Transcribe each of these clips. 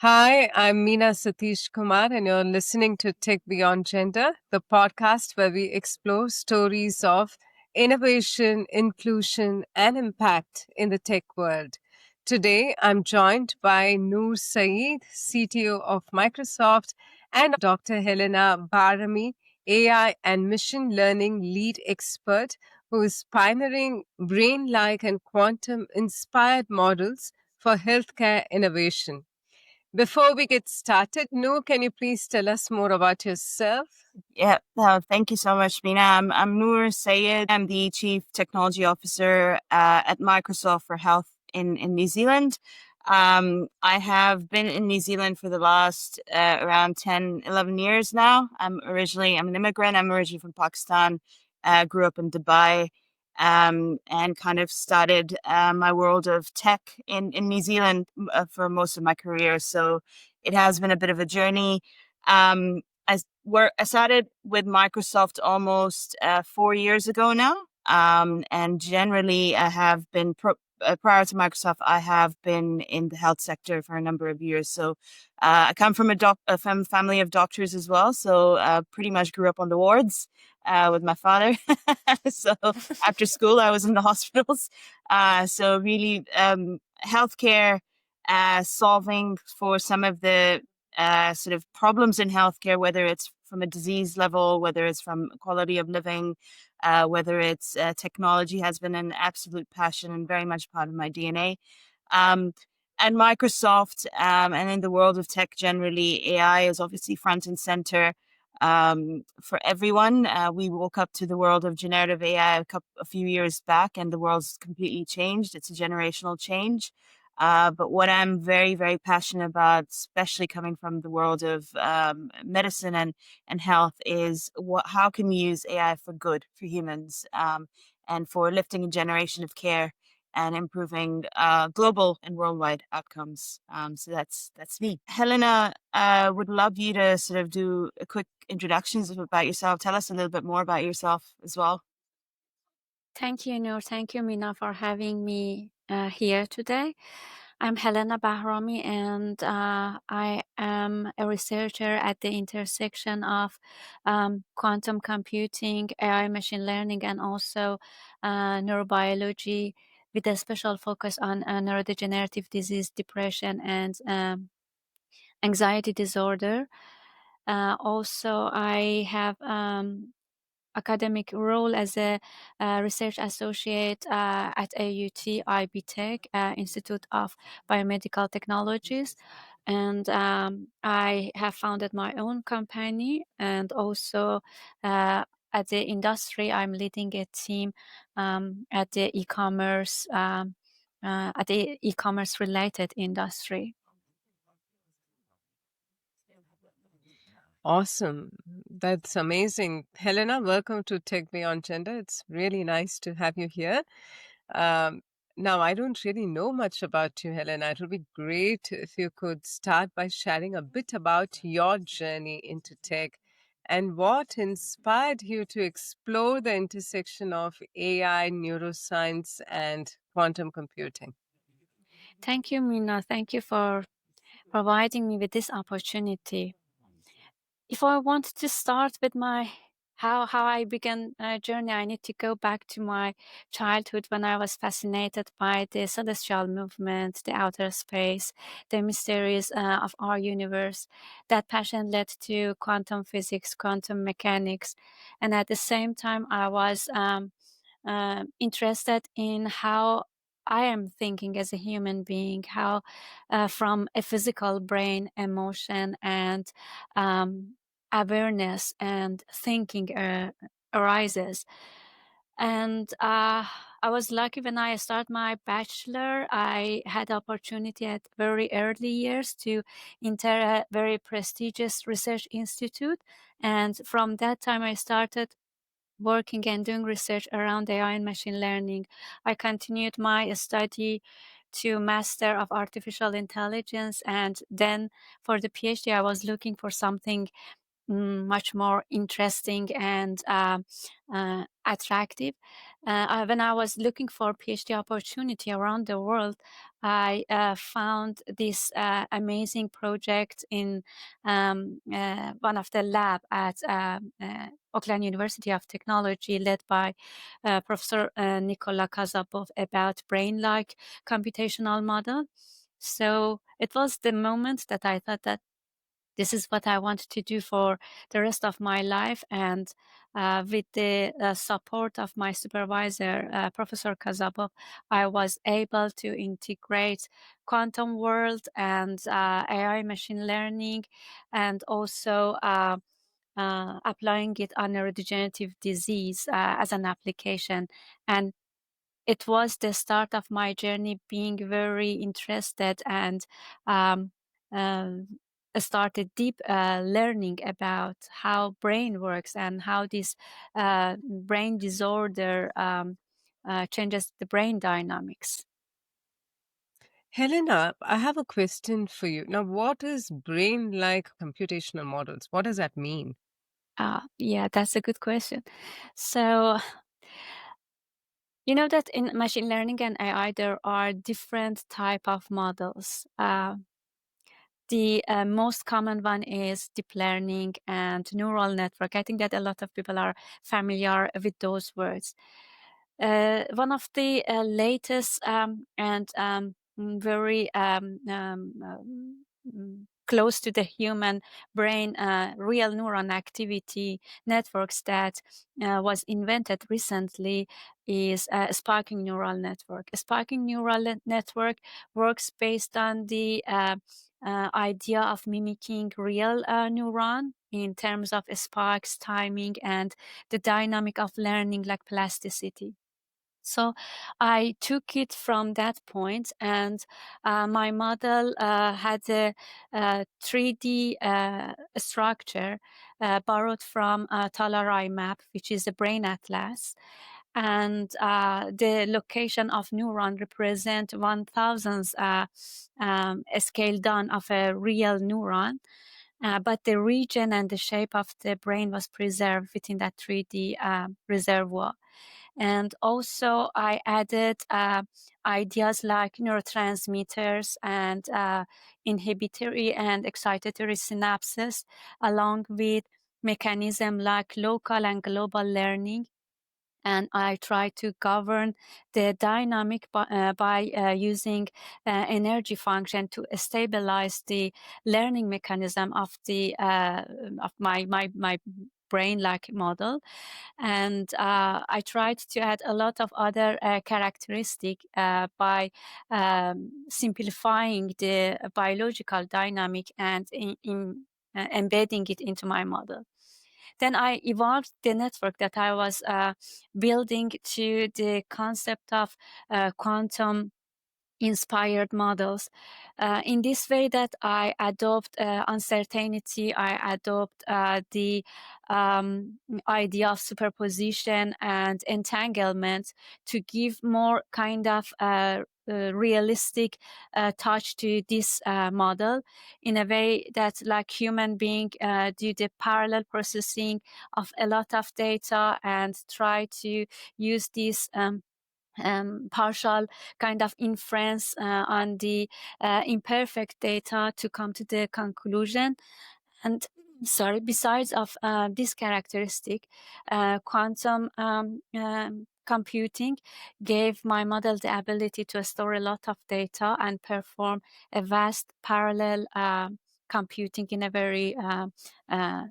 Hi, I'm Meena Satishkumar, and you're listening to Tech Beyond Gender, the podcast where we explore stories of innovation, inclusion, and impact in the tech world. Today, I'm joined by Noor Syed, CTO of Microsoft, and Dr. Helena Bahrami, AI and machine learning lead expert, who is pioneering brain like and quantum inspired models for healthcare innovation. Before we get started, Noor, can you please tell us more about yourself? Yeah, thank you so much, Meena. I'm Noor Syed. I'm the Chief Technology Officer at Microsoft for Health in New Zealand. I have been in New Zealand for the last around 10, 11 years now. I'm an immigrant. I'm originally from Pakistan, grew up in Dubai, and kind of started my world of tech in New Zealand for most of my career. So it has been a bit of a journey. Um, I started with Microsoft almost 4 years ago now. And generally, I have been prior to Microsoft, I have been in the health sector for a number of years. So I come from a family of doctors as well. So pretty much grew up on the wards with my father. So after school, I was in the hospitals. So really, healthcare, solving for some of the sort of problems in healthcare, whether it's from a disease level, whether it's from quality of living, whether it's technology, has been an absolute passion and very much part of my DNA. Um, and Microsoft, and in the world of tech generally, AI is obviously front and center for everyone. We woke up to the world of generative AI a few years back, and the world's completely changed. It's a generational change. But what I'm very, very passionate about, especially coming from the world of medicine and health, is how can we use AI for good for humans, and for lifting a generation of care and improving global and worldwide outcomes. So that's me. Helena, would love you to sort of do a quick introductions about yourself. Tell us a little bit more about yourself as well. Thank you, Noor. Thank you, Meena, for having me here today. I'm Helena Bahrami, and I am a researcher at the intersection of quantum computing, AI, machine learning, and also neurobiology, with a special focus on neurodegenerative disease, depression, and anxiety disorder. Also, I have academic role as a research associate at AUT IB Tech, Institute of Biomedical Technologies. And I have founded my own company, and also at the industry, I'm leading a team at the e-commerce related industry. Awesome. That's amazing. Helena, welcome to Tech Beyond Gender. It's really nice to have you here. Um, Now, I don't really know much about you, Helena. It would be great if you could start by sharing a bit about your journey into tech and what inspired you to explore the intersection of AI, neuroscience, and quantum computing. Thank you, Mina. Thank you for providing me with this opportunity. If I want to start with my how I began a journey, I need to go back to my childhood when I was fascinated by the celestial movement, the outer space, the mysteries of our universe. That passion led to quantum physics, quantum mechanics, and at the same time, I was interested in how I am thinking as a human being, how from a physical brain, emotion, and um, awareness and thinking arises. And I was lucky when I started my bachelor. I had opportunity at very early years to enter a very prestigious research institute. And from that time, I started working and doing research around AI and machine learning. I continued my study to Master of Artificial Intelligence, and then for the PhD, I was looking for something much more interesting and attractive. when I was looking for PhD opportunity around the world, I found this amazing project in one of the lab at Oakland University of Technology, led by Professor Nikola Kazapov, about brain-like computational model. So it was the moment that I thought that this is what I want to do for the rest of my life. And with the support of my supervisor, Professor Kazapov, I was able to integrate quantum world and AI machine learning, and also applying it on neurodegenerative disease as an application. And it was the start of my journey, being very interested, and um, um, started deep learning about how brain works and how this brain disorder changes the brain dynamics. Helena, I have a question for you. Now, what is brain like computational models? What does that mean? Yeah, that's a good question. So, you know that in machine learning and AI, there are different type of models. The most common one is deep learning and neural network. I think that a lot of people are familiar with those words. One of the latest and very close to the human brain real neuron activity networks that was invented recently is a sparking neural network. A sparking neural network works based on the idea of mimicking real neuron in terms of sparks, timing, and the dynamic of learning, like plasticity. So I took it from that point, and my model had a 3D structure borrowed from Talarai map, which is a brain atlas. And the location of neuron represent 1,000th scale down of a real neuron. But the region and the shape of the brain was preserved within that 3D reservoir. And also I added ideas like neurotransmitters and inhibitory and excitatory synapses, along with mechanism like local and global learning. And I try to govern the dynamic by using energy function to stabilize the learning mechanism of the of my brain-like model. And I tried to add a lot of other characteristic by simplifying the biological dynamic and embedding it into my model. Then I evolved the network that I was building to the concept of quantum inspired models in this way, that I adopt uncertainty, I adopt the idea of superposition and entanglement to give more kind of realistic touch to this model, in a way that like human being do the parallel processing of a lot of data and try to use this partial kind of inference on the imperfect data to come to the conclusion. And sorry, besides of this characteristic, quantum computing gave my model the ability to store a lot of data and perform a vast parallel computing in a very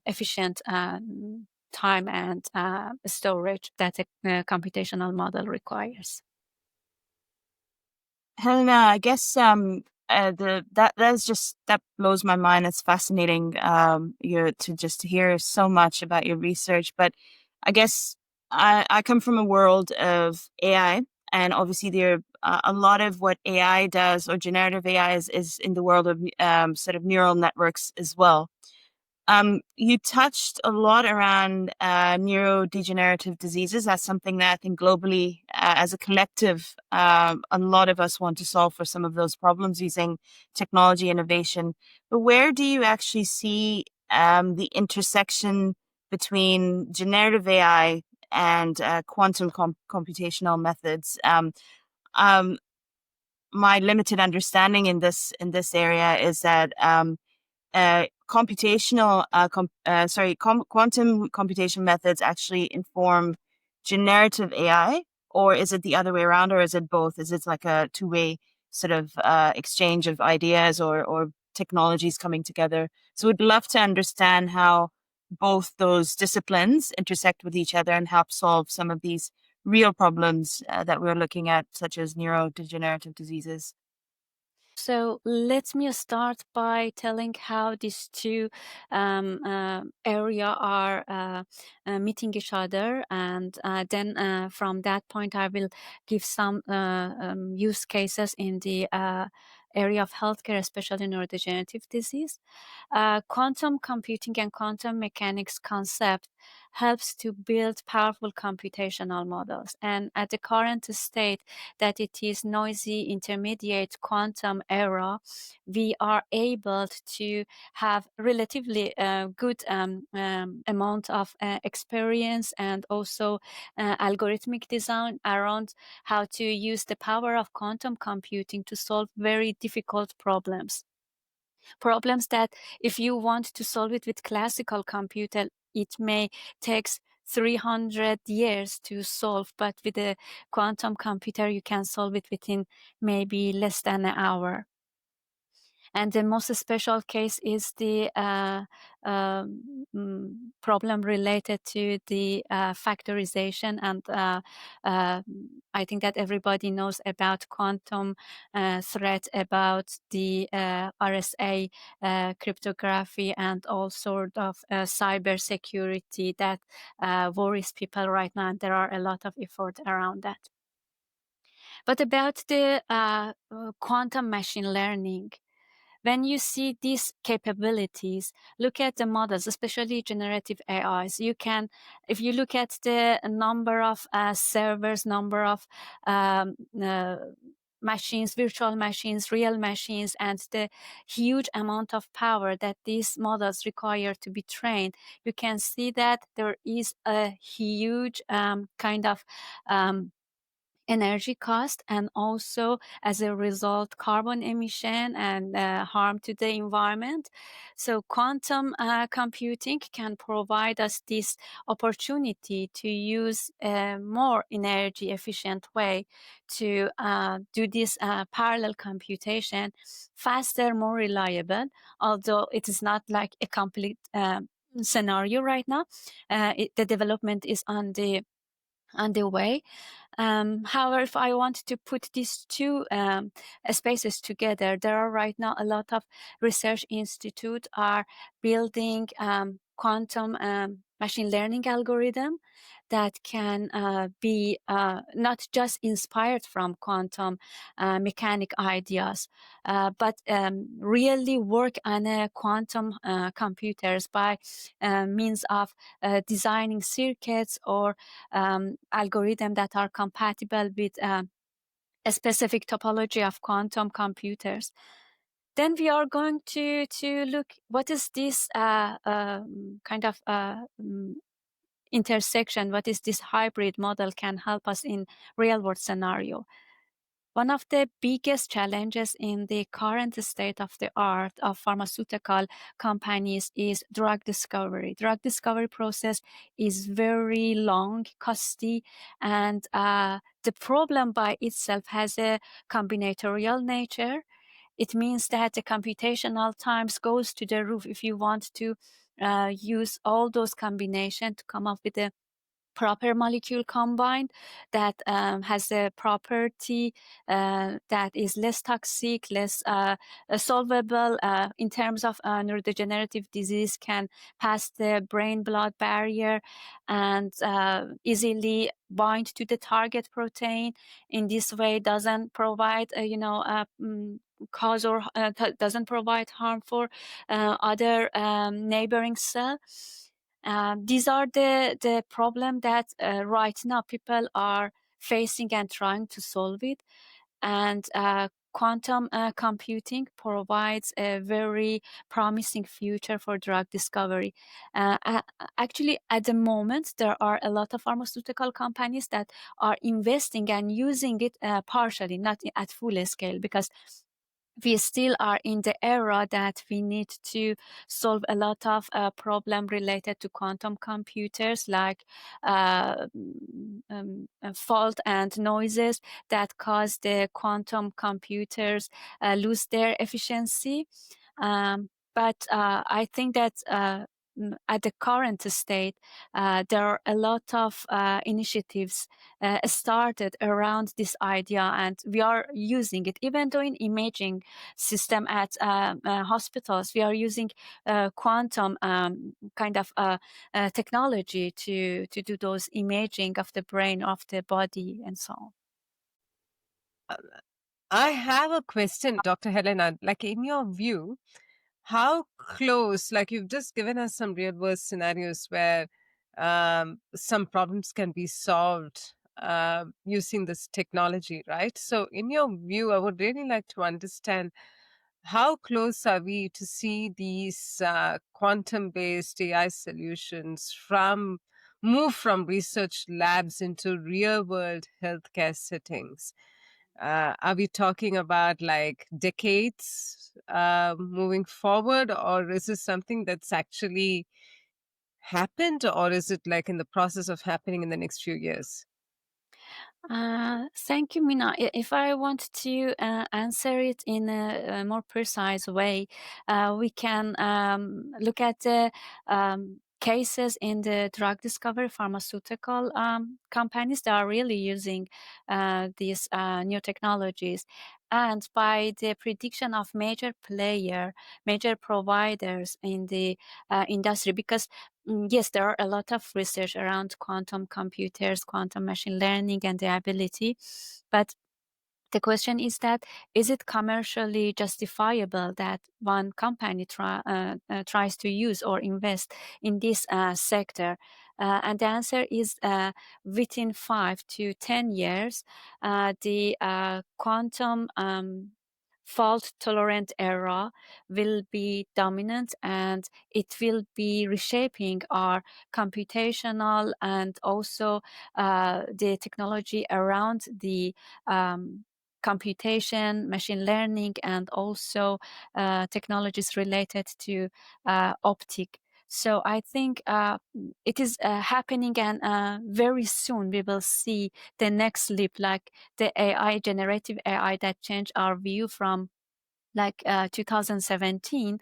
efficient time and storage that a computational model requires. Helena, I guess that blows my mind. It's fascinating you to just hear so much about your research. But I guess I come from a world of AI, and obviously there a lot of what AI does, or generative AI is in the world of sort of neural networks as well. You touched a lot around neurodegenerative diseases. That's something that I think globally, as a collective, a lot of us want to solve for some of those problems using technology innovation. But where do you actually see the intersection between generative AI and quantum computational methods. My limited understanding in this area is that quantum computation methods actually inform generative AI, or is it the other way around, or is it both? Is it like a two-way sort of exchange of ideas or technologies coming together? So we'd love to understand how both those disciplines intersect with each other and help solve some of these real problems that we're looking at, such as neurodegenerative diseases. So let me start by telling how these two area are meeting each other, and then from that point I will give some use cases in the area of healthcare, especially neurodegenerative disease. Quantum computing and quantum mechanics concept helps to build powerful computational models, and at the current state that it is noisy intermediate quantum era, we are able to have relatively good amount of experience and also algorithmic design around how to use the power of quantum computing to solve very difficult problems that if you want to solve it with classical computer, it may takes 300 years to solve, but with a quantum computer, you can solve it within maybe less than an hour. And the most special case is the problem related to the factorization. And I think that everybody knows about quantum threat, about the RSA cryptography, and all sort of cyber security that worries people right now. And there are a lot of effort around that. But about the quantum machine learning, when you see these capabilities, look at the models, especially generative AIs. You can, if you look at the number of servers, number of machines, virtual machines, real machines, and the huge amount of power that these models require to be trained, you can see that there is a huge kind of energy cost, and also as a result carbon emission and harm to the environment. So quantum computing can provide us this opportunity to use a more energy efficient way to do this parallel computation faster, more reliable, although it is not like a complete scenario right now. The development is on the way. However, if I want to put these two spaces together, there are right now a lot of research institutes are building quantum machine learning algorithm that can be not just inspired from quantum mechanic ideas, but really work on quantum computers by means of designing circuits or algorithms that are compatible with a specific topology of quantum computers. Then we are going to look what is this kind of intersection, what is this hybrid model can help us in real world scenario. One of the biggest challenges in the current state of the art of pharmaceutical companies is drug discovery. Drug discovery process is very long, costly, and the problem by itself has a combinatorial nature. It means that the computational times goes to the roof if you want to use all those combinations to come up with a proper molecule combined that has a property that is less toxic, less solvable in terms of neurodegenerative disease, can pass the brain-blood barrier and easily bind to the target protein. In this way, doesn't provide, cause or doesn't provide harm for other neighboring cell. These are the problem that right now people are facing and trying to solve it. And quantum computing provides a very promising future for drug discovery. Actually, at the moment, there are a lot of pharmaceutical companies that are investing and using it partially, not at full scale, because we still are in the era that we need to solve a lot of problem related to quantum computers, like fault and noises that cause the quantum computers lose their efficiency. But I think that at the current state, there are a lot of initiatives started around this idea, and we are using it. Even though in imaging system at hospitals, we are using quantum kind of technology to do those imaging of the brain, of the body, and so on. I have a question, Dr. Helena. Like, in your view, how close, like you've just given us some real world scenarios where some problems can be solved using this technology, right? So, in your view, I would really like to understand how close are we to see these quantum based AI solutions move from research labs into real world healthcare settings? Are we talking about like decades moving forward, or is this something that's actually happened, or is it like in the process of happening in the next few years? Thank you, Mina. If I want to answer it in a more precise way, we can look at the cases in the drug discovery pharmaceutical companies that are really using these new technologies. And by the prediction of major providers in the industry, because yes, there are a lot of research around quantum computers, quantum machine learning, and the ability, but the question is that, is it commercially justifiable that one company tries to use or invest in this sector? And the answer is within 5 to 10 years, the quantum fault tolerant era will be dominant, and it will be reshaping our computational and also the technology around the computation, machine learning, and also technologies related to optic. So I think it is happening, and very soon we will see the next leap, like the AI, generative AI, that changed our view from like 2017.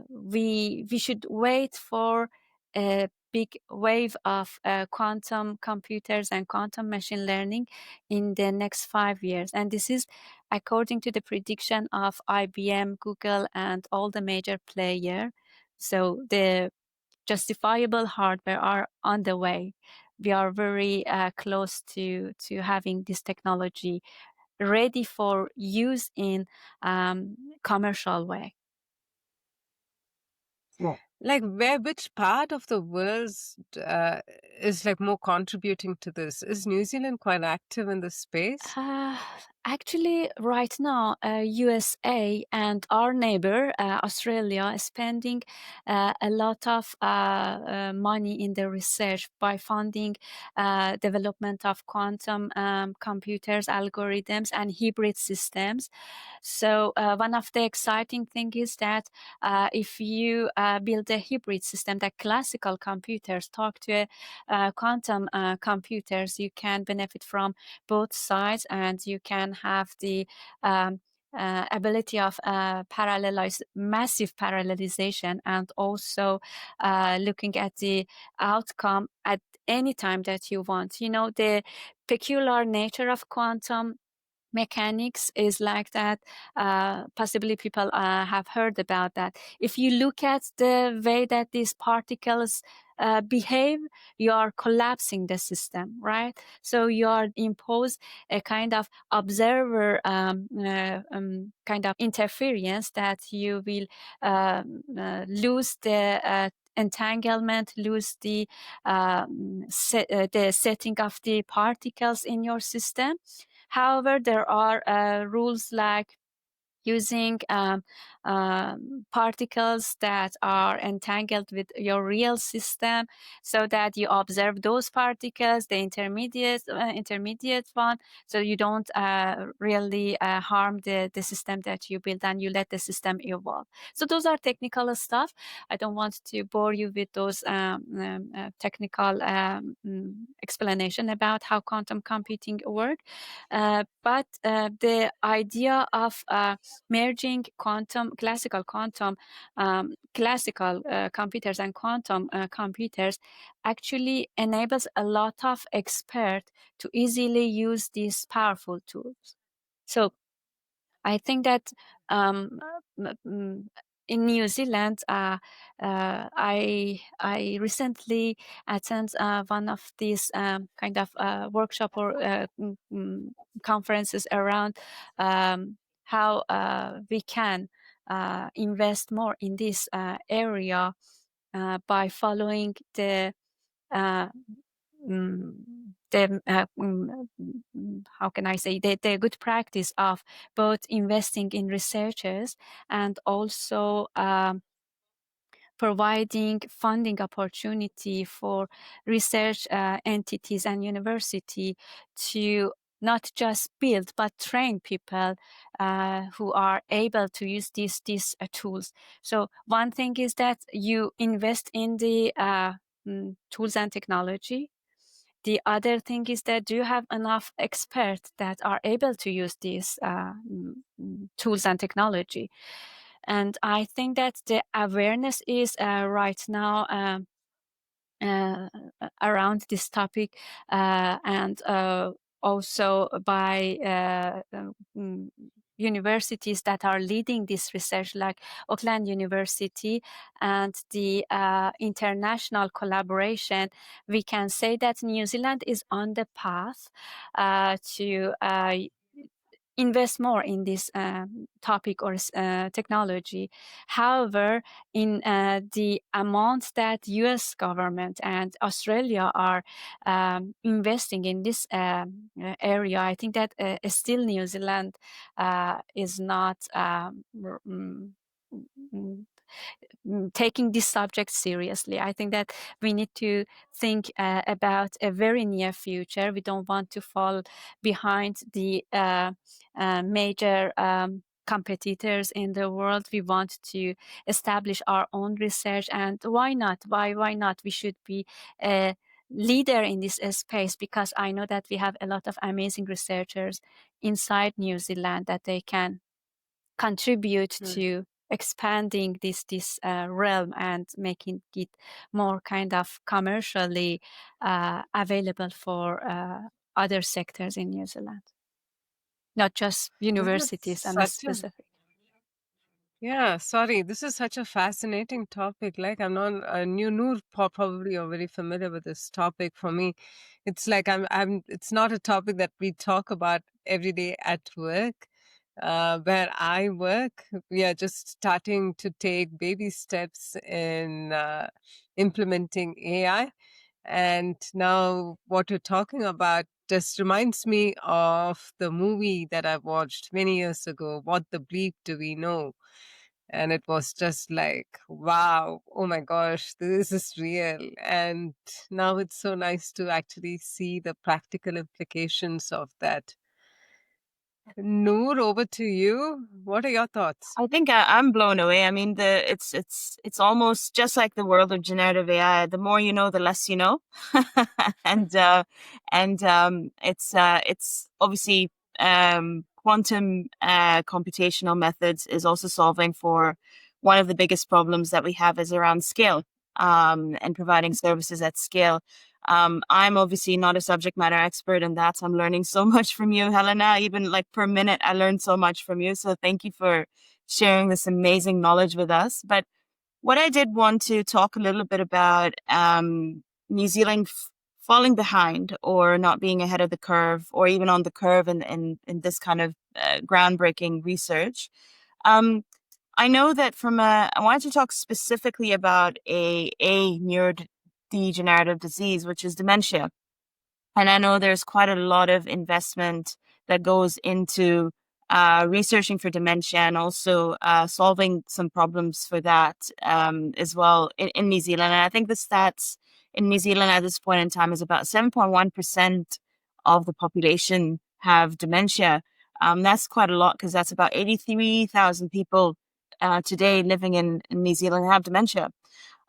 We should wait for a big wave of quantum computers and quantum machine learning in the next 5 years. And this is according to the prediction of IBM, Google, and all the major players. So the justifiable hardware are on the way. We are very close to having this technology ready for use in commercial way. Like, which part of the world is like more contributing to this? Is New Zealand quite active in this space? Actually, right now, USA and our neighbor, Australia, is spending a lot of money in the research by funding development of quantum computers, algorithms, and hybrid systems. So one of the exciting things is that if you build a hybrid system, that classical computers talk to quantum computers, you can benefit from both sides, and you can have the ability of massive parallelization, and also looking at the outcome at any time that you want. You know, the peculiar nature of quantum mechanics is like that. Possibly people have heard about that. If you look at the way that these particles behave, you are collapsing the system, right? So you are impose a kind of observer kind of interference, that you will lose the entanglement, lose the setting of the particles in your system. However, there are rules like using particles that are entangled with your real system, so that you observe those particles, the intermediate one, so you don't really harm the system that you build, and you let the system evolve. So those are technical stuff. I don't want to bore you with those technical explanation about how quantum computing work, but the idea of merging classical computers and quantum computers actually enables a lot of experts to easily use these powerful tools. So I think that in New Zealand, I recently attended one of these kind of workshop or conferences around how we can invest more in this area by following the uh, how can I say, the good practice of both investing in researchers and also providing funding opportunity for research entities and university to not just build but train people who are able to use these tools. So one thing is that you invest in the tools and technology. The other thing is that do you have enough experts that are able to use these tools and technology? And I think that the awareness is right now uh, around this topic, and also by universities that are leading this research, like Auckland University, and the international collaboration. We can say that New Zealand is on the path to invest more in this topic or technology. However, in the amount that US government and Australia are investing in this area, I think that still New Zealand is not taking this subject seriously. I think that we need to think about a very near future. We don't want to fall behind the major competitors in the world. We want to establish our own research, and why not? Why not? We should be a leader in this space, because I know that we have a lot of amazing researchers inside New Zealand that they can contribute to expanding this realm and making it more kind of commercially available for other sectors in New Zealand, not just This is universities and such a specific. Yeah, sorry. This is such a fascinating topic. Like, I'm not Noor, probably you're very familiar with this topic. For me, it's like it's not a topic that we talk about every day at work. Where I work, we are just starting to take baby steps in implementing AI. And now what you're talking about just reminds me of the movie that I watched many years ago, What the Bleep Do We Know? And it was just like, wow, oh my gosh, this is real. And now it's so nice to actually see the practical implications of that. Noor, over to you. What are your thoughts? I think I'm blown away. I mean, it's almost just like the world of generative AI. The more you know, the less you know, and it's obviously quantum computational methods is also solving for one of the biggest problems that we have is around scale, and providing services at scale. I'm obviously not a subject matter expert in that, so I'm learning so much from you, Helena. Even like per minute, I learned so much from you. So thank you for sharing this amazing knowledge with us. But what I did want to talk a little bit about New Zealand falling behind or not being ahead of the curve, or even on the curve in this kind of groundbreaking research. I know that I wanted to talk specifically about a neurodegenerative disease, which is dementia. And I know there's quite a lot of investment that goes into researching for dementia and also solving some problems for that as well in New Zealand. And I think the stats in New Zealand at this point in time is about 7.1% of the population have dementia. That's quite a lot because that's about 83,000 people today living in New Zealand have dementia.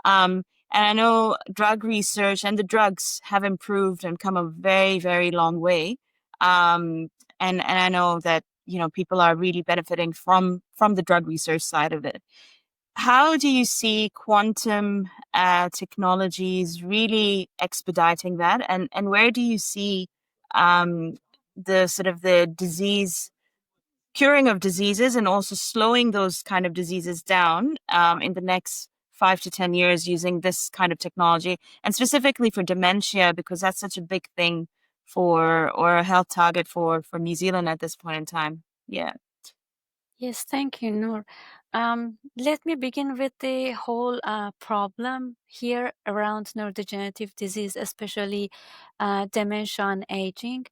And I know drug research and the drugs have improved and come a very, very long way. And I know that, you know, people are really benefiting from the drug research side of it. How do you see quantum technologies really expediting that? And where do you see the sort of the disease curing of diseases and also slowing those kind of diseases down in the next 5 to 10 years using this kind of technology, and specifically for dementia, because that's such a big thing for, or a health target for New Zealand at this point in time? Yeah. Yes, thank you, Noor. Let me begin with the whole problem here around neurodegenerative disease, especially dementia and aging.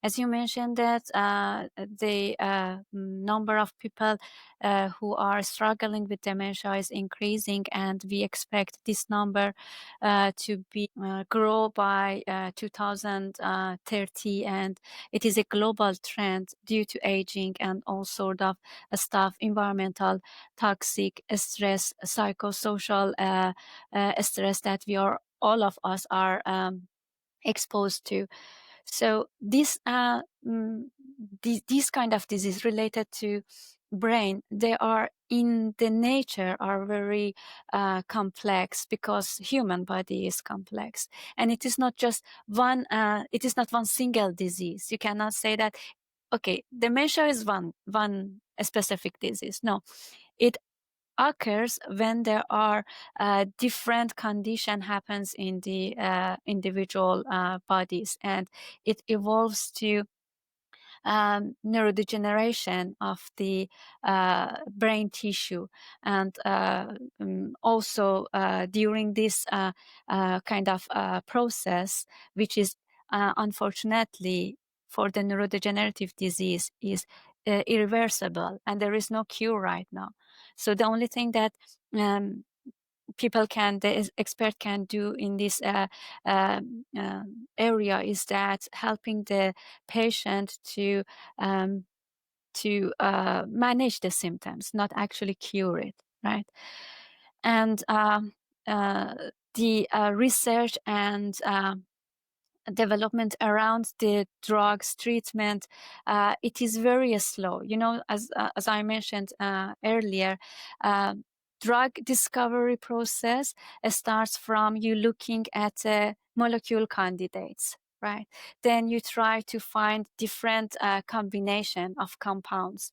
As you mentioned that the number of people who are struggling with dementia is increasing, and we expect this number to be grow by 2030, and it is a global trend due to aging and all sort of stuff, environmental, toxic stress, psychosocial stress that we are, all of us are exposed to. So these kind of disease related to brain, they are in the nature are very complex, because human body is complex, and it is not just one. It is not one single disease. You cannot say that, okay, dementia is one specific disease. No, it occurs when there are different condition happens in the individual bodies, and it evolves to neurodegeneration of the brain tissue. And also during this kind of process, which is unfortunately for the neurodegenerative disease is irreversible, and there is no cure right now. So the only thing that people can, the expert can do in this area is that helping the patient to manage the symptoms, not actually cure it, right? And the research and development around the drugs treatment, it is very slow. You know, as I mentioned earlier, drug discovery process starts from you looking at molecule candidates, right? Then you try to find different combination of compounds.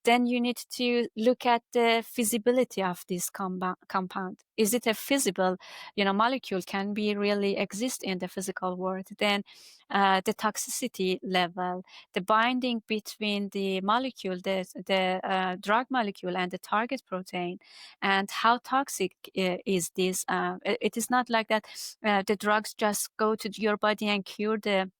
Then you need to look at the feasibility of this compound. Is it a feasible, you know, molecule can be really exist in the physical world? Then the toxicity level, the binding between the molecule, the drug molecule and the target protein, and how toxic is this? It is not like that the drugs just go to your body and cure the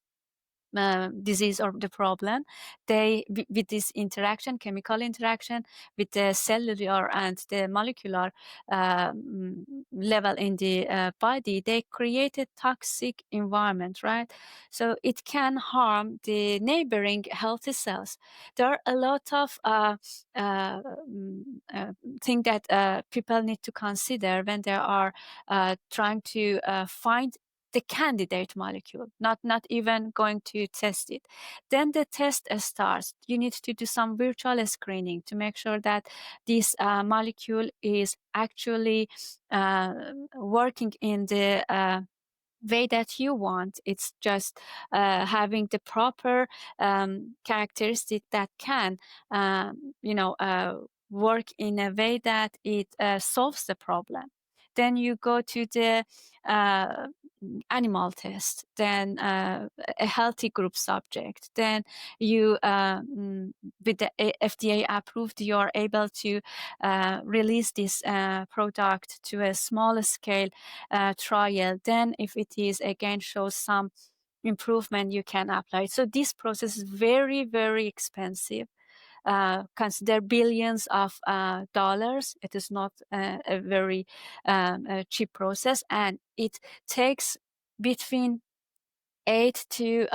disease or the problem. They, with this interaction, chemical interaction with the cellular and the molecular level in the body, they create a toxic environment, right? So it can harm the neighboring healthy cells. There are a lot of things that people need to consider when they are trying to find the candidate molecule, not even going to test it. Then the test starts. You need to do some virtual screening to make sure that this molecule is actually working in the way that you want. It's just having the proper characteristic that can, work in a way that it solves the problem. Then you go to the animal test, then a healthy group subject. Then you, with the FDA approved, you are able to release this product to a small scale trial. Then if it is again shows some improvement you can apply. So this process is very, very expensive. Consider billions of dollars. It is not a very a cheap process, and it takes between 8 to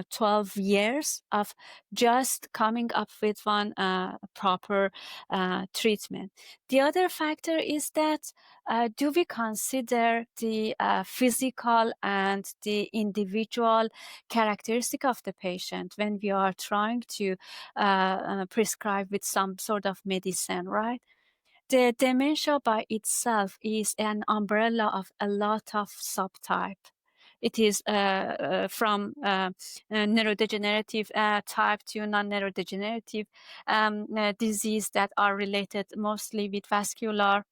12 years of just coming up with one proper treatment. The other factor is that do we consider the physical and the individual characteristic of the patient when we are trying to prescribe with some sort of medicine, right? The dementia by itself is an umbrella of a lot of subtype. It is from neurodegenerative type to non-neurodegenerative disease that are related mostly with vascular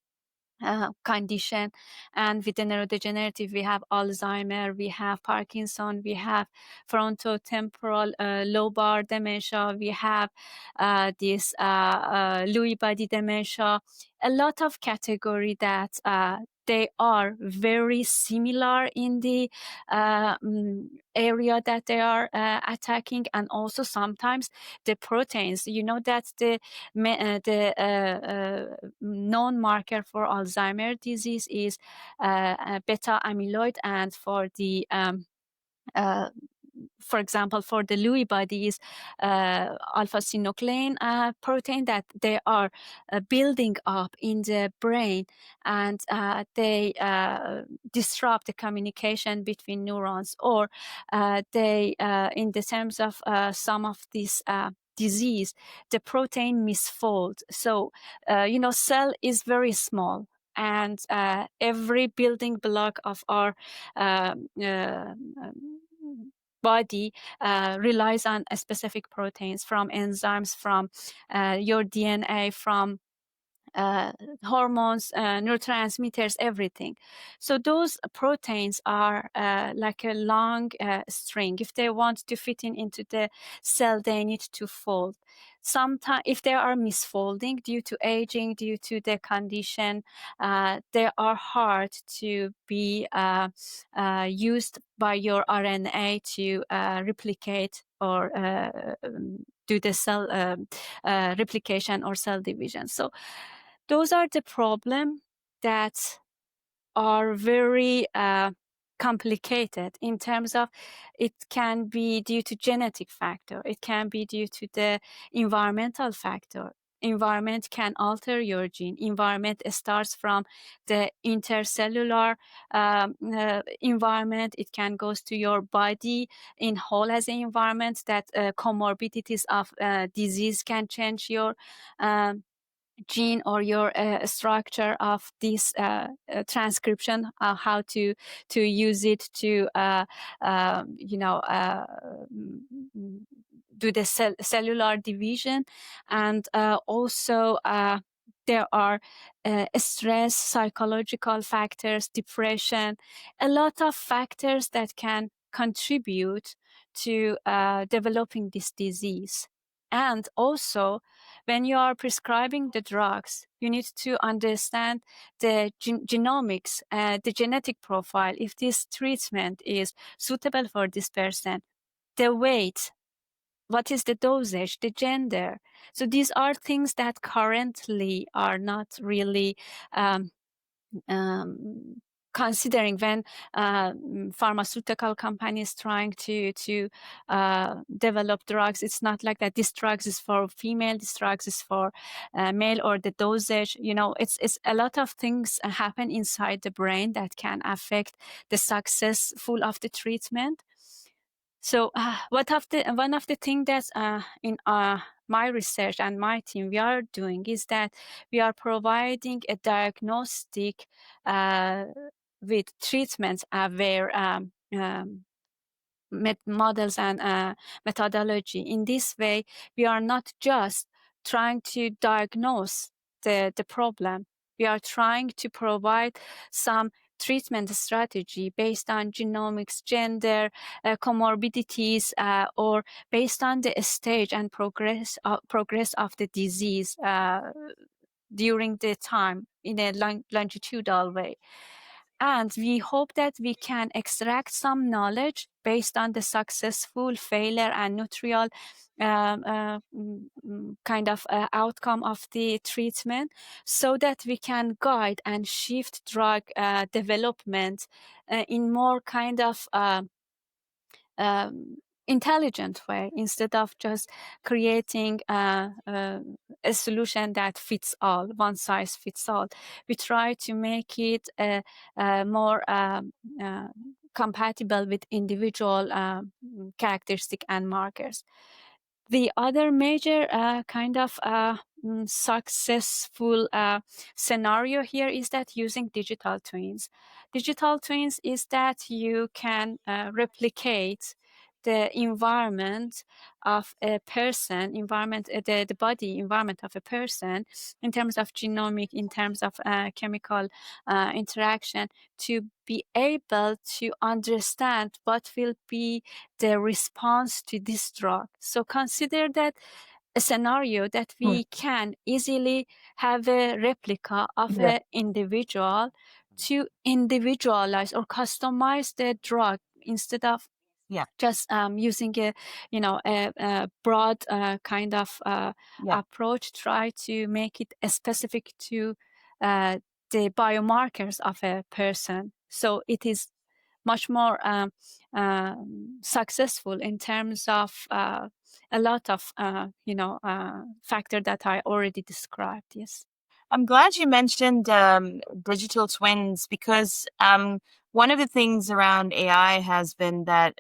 condition, and with the neurodegenerative we have Alzheimer, we have Parkinson, we have frontotemporal lobar dementia, we have this Lewy body dementia, a lot of category that they are very similar in the area that they are attacking, and also sometimes the proteins. You know that the known marker for Alzheimer disease is beta amyloid, and for the uh, for example, for the Lewy bodies, alpha-synuclein protein that they are building up in the brain, and they disrupt the communication between neurons, or they, in the terms of some of these disease, the protein misfold. So, cell is very small, and every building block of our body relies on specific proteins, from enzymes, from your DNA, from uh, hormones, neurotransmitters, everything. So those proteins are like a long string. If they want to fit into the cell, they need to fold. Sometimes, if they are misfolding due to aging, due to the condition, they are hard to be used by your RNA to replicate or do the cell replication or cell division. So those are the problems that are very complicated in terms of, it can be due to genetic factor, it can be due to the environmental factor. Environment can alter your gene. Environment starts from the intercellular environment. It can goes to your body in whole as an environment, that comorbidities of disease can change your gene or your structure of this transcription, how to use it to do the cellular division. And also there are stress, psychological factors, depression, a lot of factors that can contribute to developing this disease. And also, when you are prescribing the drugs, you need to understand the genomics, the genetic profile, if this treatment is suitable for this person, the weight, what is the dosage, the gender. So these are things that currently are not really considering when pharmaceutical companies trying to develop drugs. It's not like that this drug is for female, this drug is for male, or the dosage. It's a lot of things happen inside the brain that can affect the successful of the treatment. So one of the things that in my research and my team we are doing is that we are providing a diagnostic with treatments where models and methodology. In this way, we are not just trying to diagnose the problem. We are trying to provide some treatment strategy based on genomics, gender, comorbidities, or based on the stage and progress of the disease during the time in a longitudinal way. And we hope that we can extract some knowledge based on the successful failure and neutral kind of outcome of the treatment, so that we can guide and shift drug development in more kind of um, intelligent way, instead of just creating a solution that fits all, one size fits all. We try to make it more compatible with individual characteristic and markers. The other major kind of successful scenario here is that using digital twins. Digital twins is that you can replicate the environment of a person, the body environment of a person, in terms of genomic, in terms of chemical interaction, to be able to understand what will be the response to this drug. So consider that a scenario that we can easily have a replica of Yeah. an individual to individualize or customize the drug, instead of Yeah. just using a broad kind of Yeah. approach, try to make it specific to the biomarkers of a person. So it is much more successful in terms of a lot of factor that I already described. Yes. I'm glad you mentioned digital twins, because one of the things around AI has been that,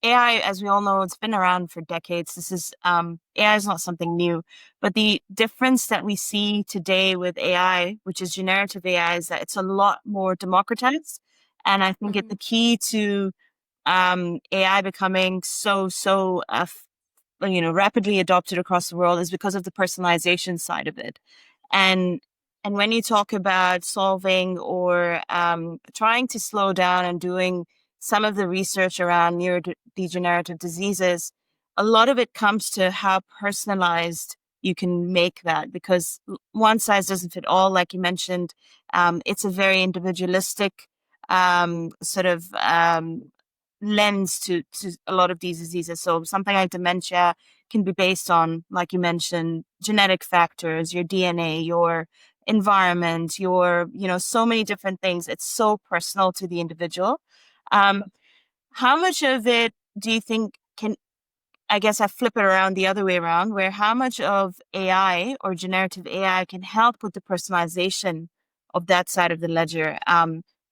AI, as we all know, it's been around for decades. This is AI is not something new, but the difference that we see today with AI, which is generative AI, is that it's a lot more democratized. And I think the key to AI becoming so rapidly adopted across the world is because of the personalization side of it. And when you talk about solving or trying to slow down and doing some of the research around neurodegenerative diseases, a lot of it comes to how personalized you can make that, because one size doesn't fit all, like you mentioned. It's a very individualistic sort of lens to a lot of these diseases. So something like dementia can be based on, like you mentioned, genetic factors, your DNA, your environment, your, so many different things. It's so personal to the individual. How much of it do you think can, I guess I flip it around the other way around, where how much of AI or generative AI can help with the personalization of that side of the ledger?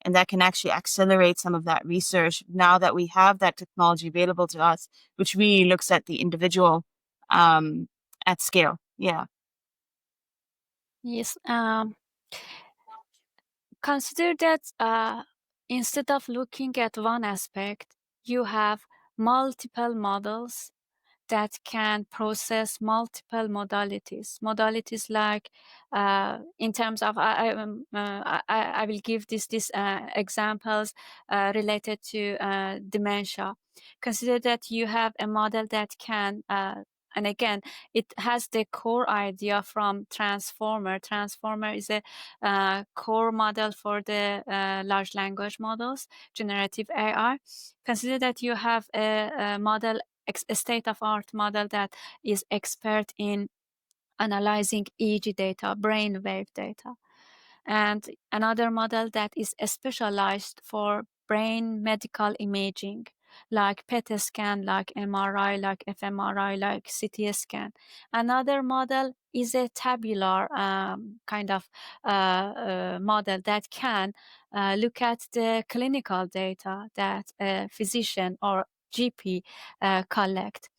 And that can actually accelerate some of that research now that we have that technology available to us, which really looks at the individual at scale. Yeah. Yes. Consider that instead of looking at one aspect, you have multiple models that can process multiple modalities. Modalities like, in terms of, I will give these examples related to dementia. Consider that you have a model that can, and again, it has the core idea from Transformer. Transformer is a core model for the large language models, generative AI. Consider that you have a model, a state-of-art model that is expert in analyzing EEG data, brainwave data, and another model that is specialized for brain medical imaging, like PET scan, like MRI, like fMRI, like CT scan. Another model is a tabular kind of model that can look at the clinical data that a physician or GP collect.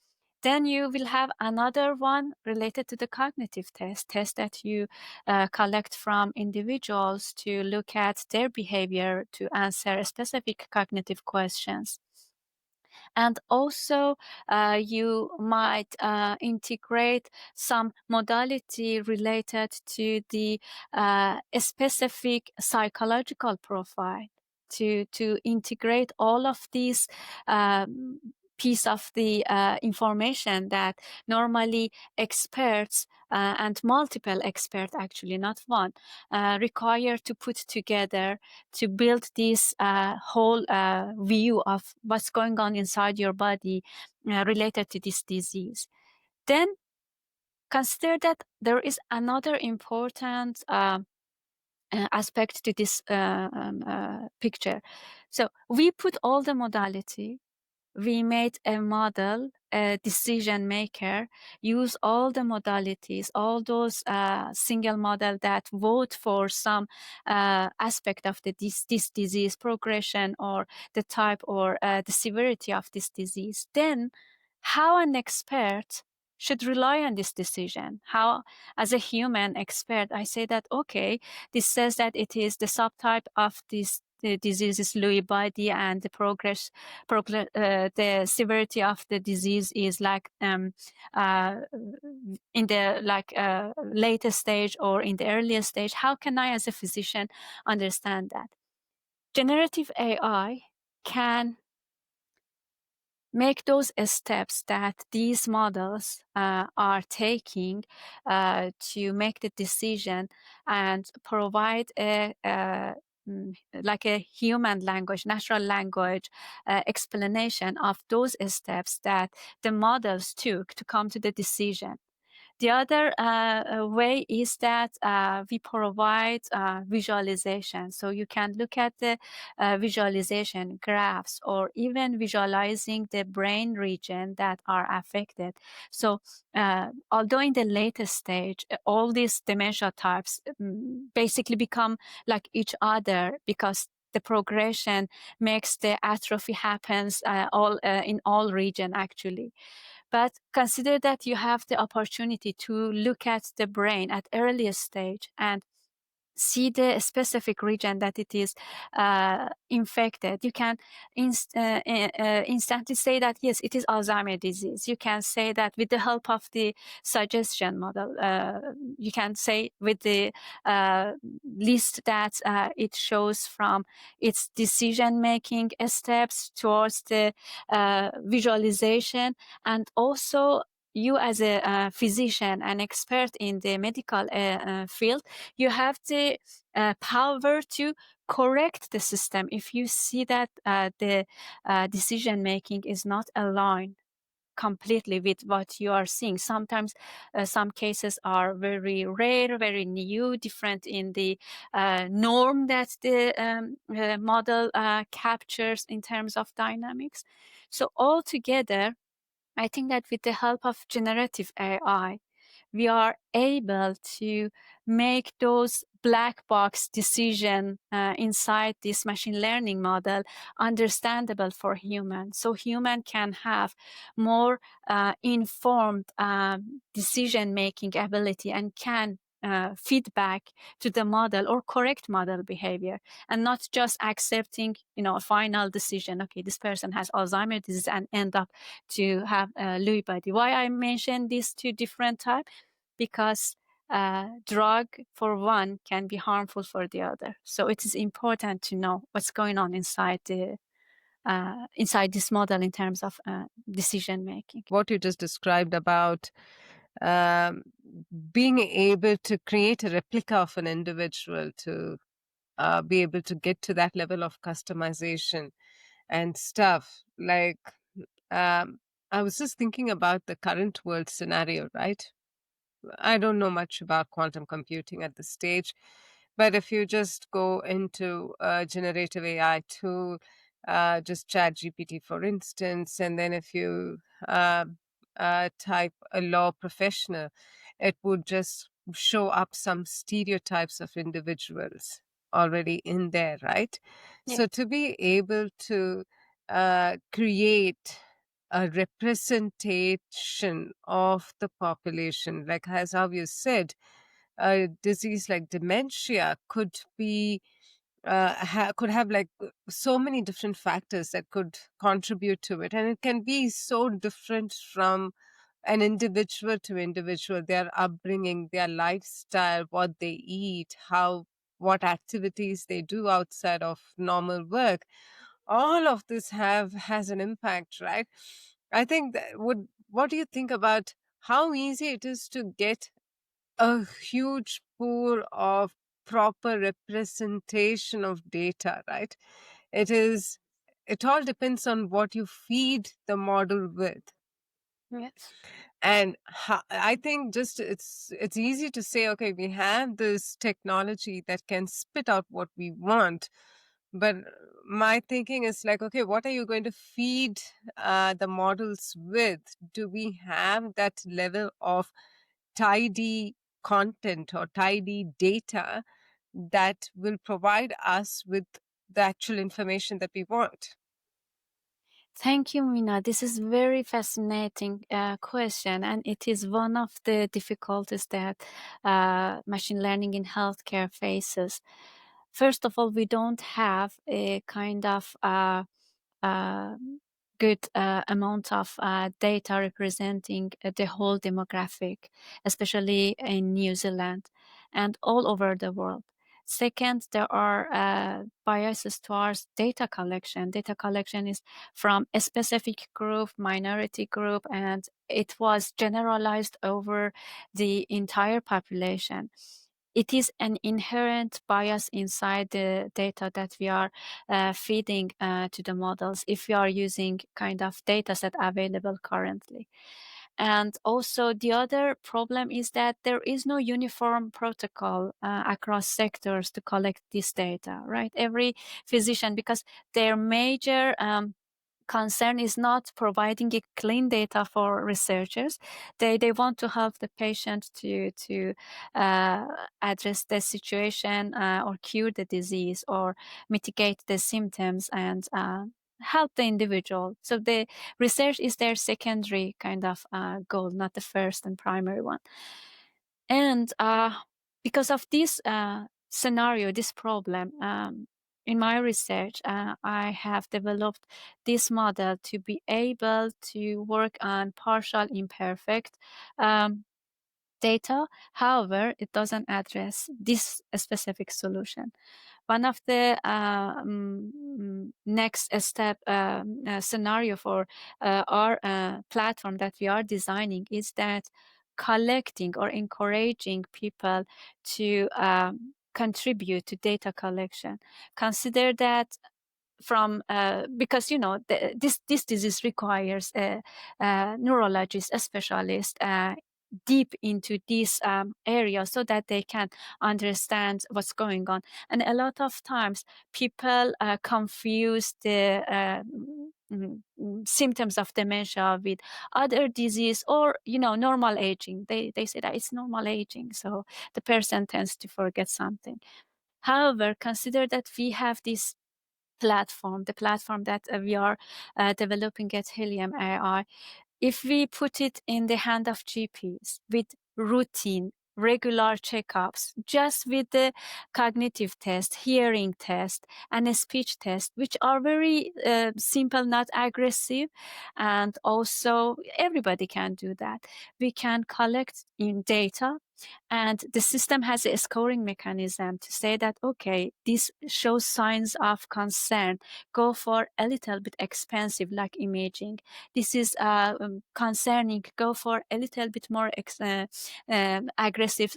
Then you will have another one related to the cognitive test that you collect from individuals to look at their behavior to answer specific cognitive questions. And also, you might integrate some modality related to the specific psychological profile to integrate all of these piece of the information that normally experts and multiple experts, actually not one, require to put together to build this whole view of what's going on inside your body related to this disease. Then consider that there is another important aspect to this picture. So we put all the modality, we made a model, a decision maker, use all the modalities, all those single model that vote for some aspect of this disease progression or the type or the severity of this disease. Then how an expert should rely on this decision. How, as a human expert, I say that, okay, this says that it is the subtype of this the disease is Lewy body, and the severity of the disease is like in the latest stage or in the earliest stage. How can I, as a physician, understand that? Generative AI can make those steps that these models are taking to make the decision and provide like a human language, natural language explanation of those steps that the models took to come to the decision. The other way is that we provide visualization. So you can look at the visualization graphs or even visualizing the brain region that are affected. So although in the latest stage, all these dementia types basically become like each other because the progression makes the atrophy happens in all region actually. But consider that you have the opportunity to look at the brain at earliest stage and see the specific region that it is infected. You can instantly say that, yes, it is Alzheimer's disease. You can say that with the help of the suggestion model. You can say with the list that it shows from its decision-making steps towards the visualization, and also you as a physician, an expert in the medical field, you have the power to correct the system if you see that the decision making is not aligned completely with what you are seeing. Sometimes some cases are very rare, very new, different in the norm that the model captures in terms of dynamics. So altogether, I think that with the help of generative AI, we are able to make those black box decision inside this machine learning model understandable for humans, so human can have more informed decision making ability and can feedback to the model or correct model behavior, and not just accepting a final decision, okay, this person has Alzheimer's disease, and end up to have Lewy body. Why I mentioned these two different types? Because drug for one can be harmful for the other. So it is important to know what's going on inside this model in terms of decision making. What you just described about um, being able to create a replica of an individual, to be able to get to that level of customization and stuff. Like, I was just thinking about the current world scenario, right? I don't know much about quantum computing at this stage, but if you just go into a generative AI tool, just Chat GPT, for instance, and then if you uh, type a law professional, it would just show up some stereotypes of individuals already in there, right? Yeah. So to be able to create a representation of the population, like as how you said, a disease like dementia could be could have like so many different factors that could contribute to it, and it can be so different from an individual to individual, their upbringing, their lifestyle, what they eat, how what activities they do outside of normal work. all of this has an impact, right? I think that what do you think about how easy it is to get a huge pool of proper representation of data, right? It is, it all depends on what you feed the model with. Yes. And I think just it's easy to say, okay, we have this technology that can spit out what we want, but my thinking is like, okay, what are you going to feed the models with? Do we have that level of tidy content or tidy data that will provide us with the actual information that we want? Thank you, Mina. This is very fascinating question, and it is one of the difficulties that machine learning in healthcare faces. First of all, we don't have a kind of uh, good amount of data representing the whole demographic, especially in New Zealand and all over the world. Second, there are biases towards data collection. Data collection is from a specific group, minority group, and it was generalized over the entire population. It is an inherent bias inside the data that we are feeding to the models if we are using kind of data set available currently. And also the other problem is that there is no uniform protocol across sectors to collect this data, right? Every physician, because their major concern is not providing a clean data for researchers. They want to help the patient to address the situation or cure the disease or mitigate the symptoms and help the individual. So the research is their secondary kind of goal, not the first and primary one. And because of this scenario, this problem, in my research, I have developed this model to be able to work on partial imperfect data. However, it doesn't address this specific solution. One of the next step scenario for our platform that we are designing is that collecting or encouraging people to contribute to data collection. Consider that from because this disease requires a neurologist, a specialist deep into this area so that they can understand what's going on. And a lot of times people confuse the symptoms of dementia with other disease or normal aging. They say that it's normal aging, so the person tends to forget something. However, consider that we have this platform, the platform that we are developing at Helium AI. If we put it in the hand of GPs with routine, regular checkups, just with the cognitive test, hearing test, and a speech test, which are very simple, not aggressive, and also everybody can do that. We can collect in data, and the system has a scoring mechanism to say that, okay, this shows signs of concern, go for a little bit expensive like imaging. This is concerning, go for a little bit more aggressive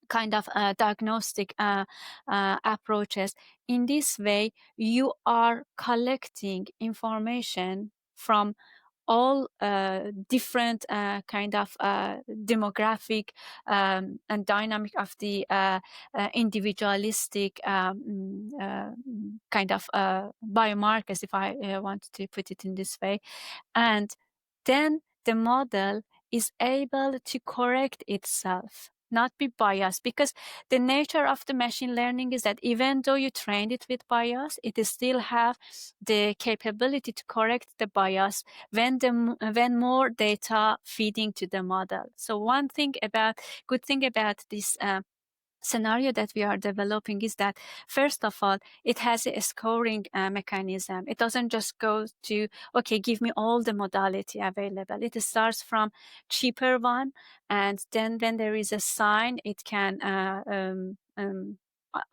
kind of diagnostic approaches. In this way, you are collecting information from all different kind of demographic and dynamic of the individualistic kind of biomarkers, if I want to put it in this way. And then the model is able to correct itself, not be biased, because the nature of the machine learning is that even though you trained it with bias, it still have the capability to correct the bias when more data feeding to the model. So good thing about this scenario that we are developing is that, first of all, it has a scoring mechanism. It doesn't just go to, okay, give me all the modality available. It starts from cheaper one, and then when there is a sign, it can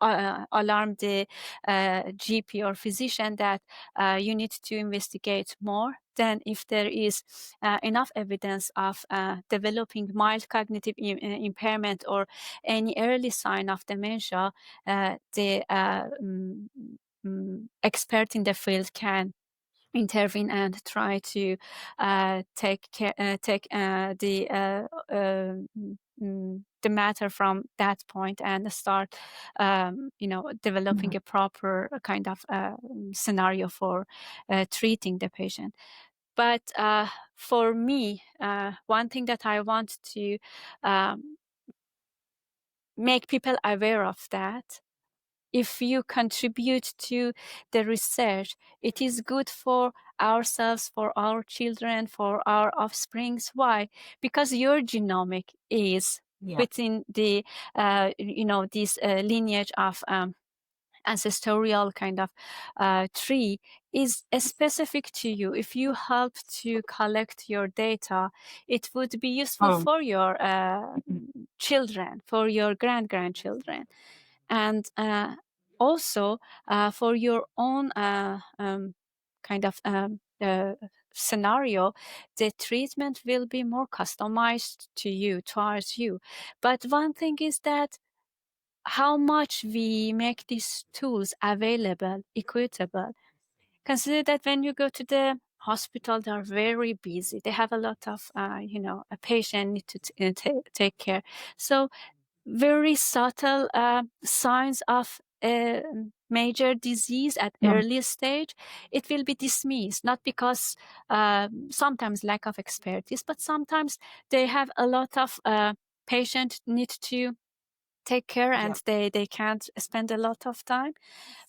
alarm the GP or physician that you need to investigate more. Then if there is enough evidence of developing mild cognitive impairment or any early sign of dementia, the expert in the field can intervene and try to take the matter from that point and start developing a proper kind of scenario for treating the patient. But for me, one thing that I want to make people aware of, that if you contribute to the research, it is good for ourselves, for our children, for our offsprings. Why? Because your genomic is within the this lineage of ancestral kind of tree is specific to you. If you help to collect your data, it would be useful for your children, for your grandchildren, and also for your own kind of scenario. The treatment will be more customized to you, towards you. But one thing is that how much we make these tools available, equitable. Consider that when you go to the hospital, they are very busy. They have a lot of, a patient need to take care. So very subtle signs of a major disease at early stage, it will be dismissed, not because sometimes lack of expertise, but sometimes they have a lot of patient need to take care and they can't spend a lot of time.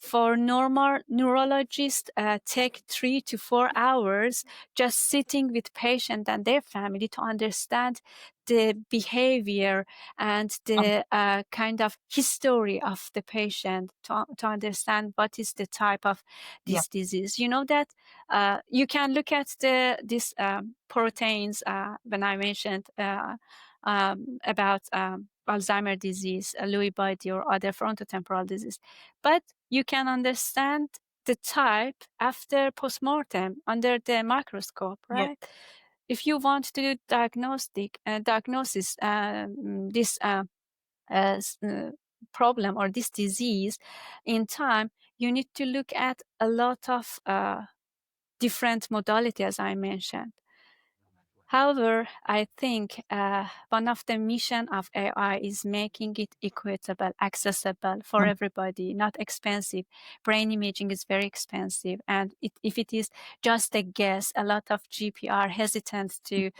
For normal neurologists, take 3 to 4 hours just sitting with patient and their family to understand the behavior and the kind of history of the patient, to understand what is the type of this disease. You know that you can look at these proteins when I mentioned about Alzheimer's disease, Lewy body, or other frontotemporal disease. But you can understand the type after postmortem under the microscope, right? If you want to do diagnosis, this problem or this disease in time, you need to look at a lot of different modality, as I mentioned. However, I think one of the mission of AI is making it equitable, accessible for everybody, not expensive. Brain imaging is very expensive, and if it is just a guess, a lot of GP are hesitant to,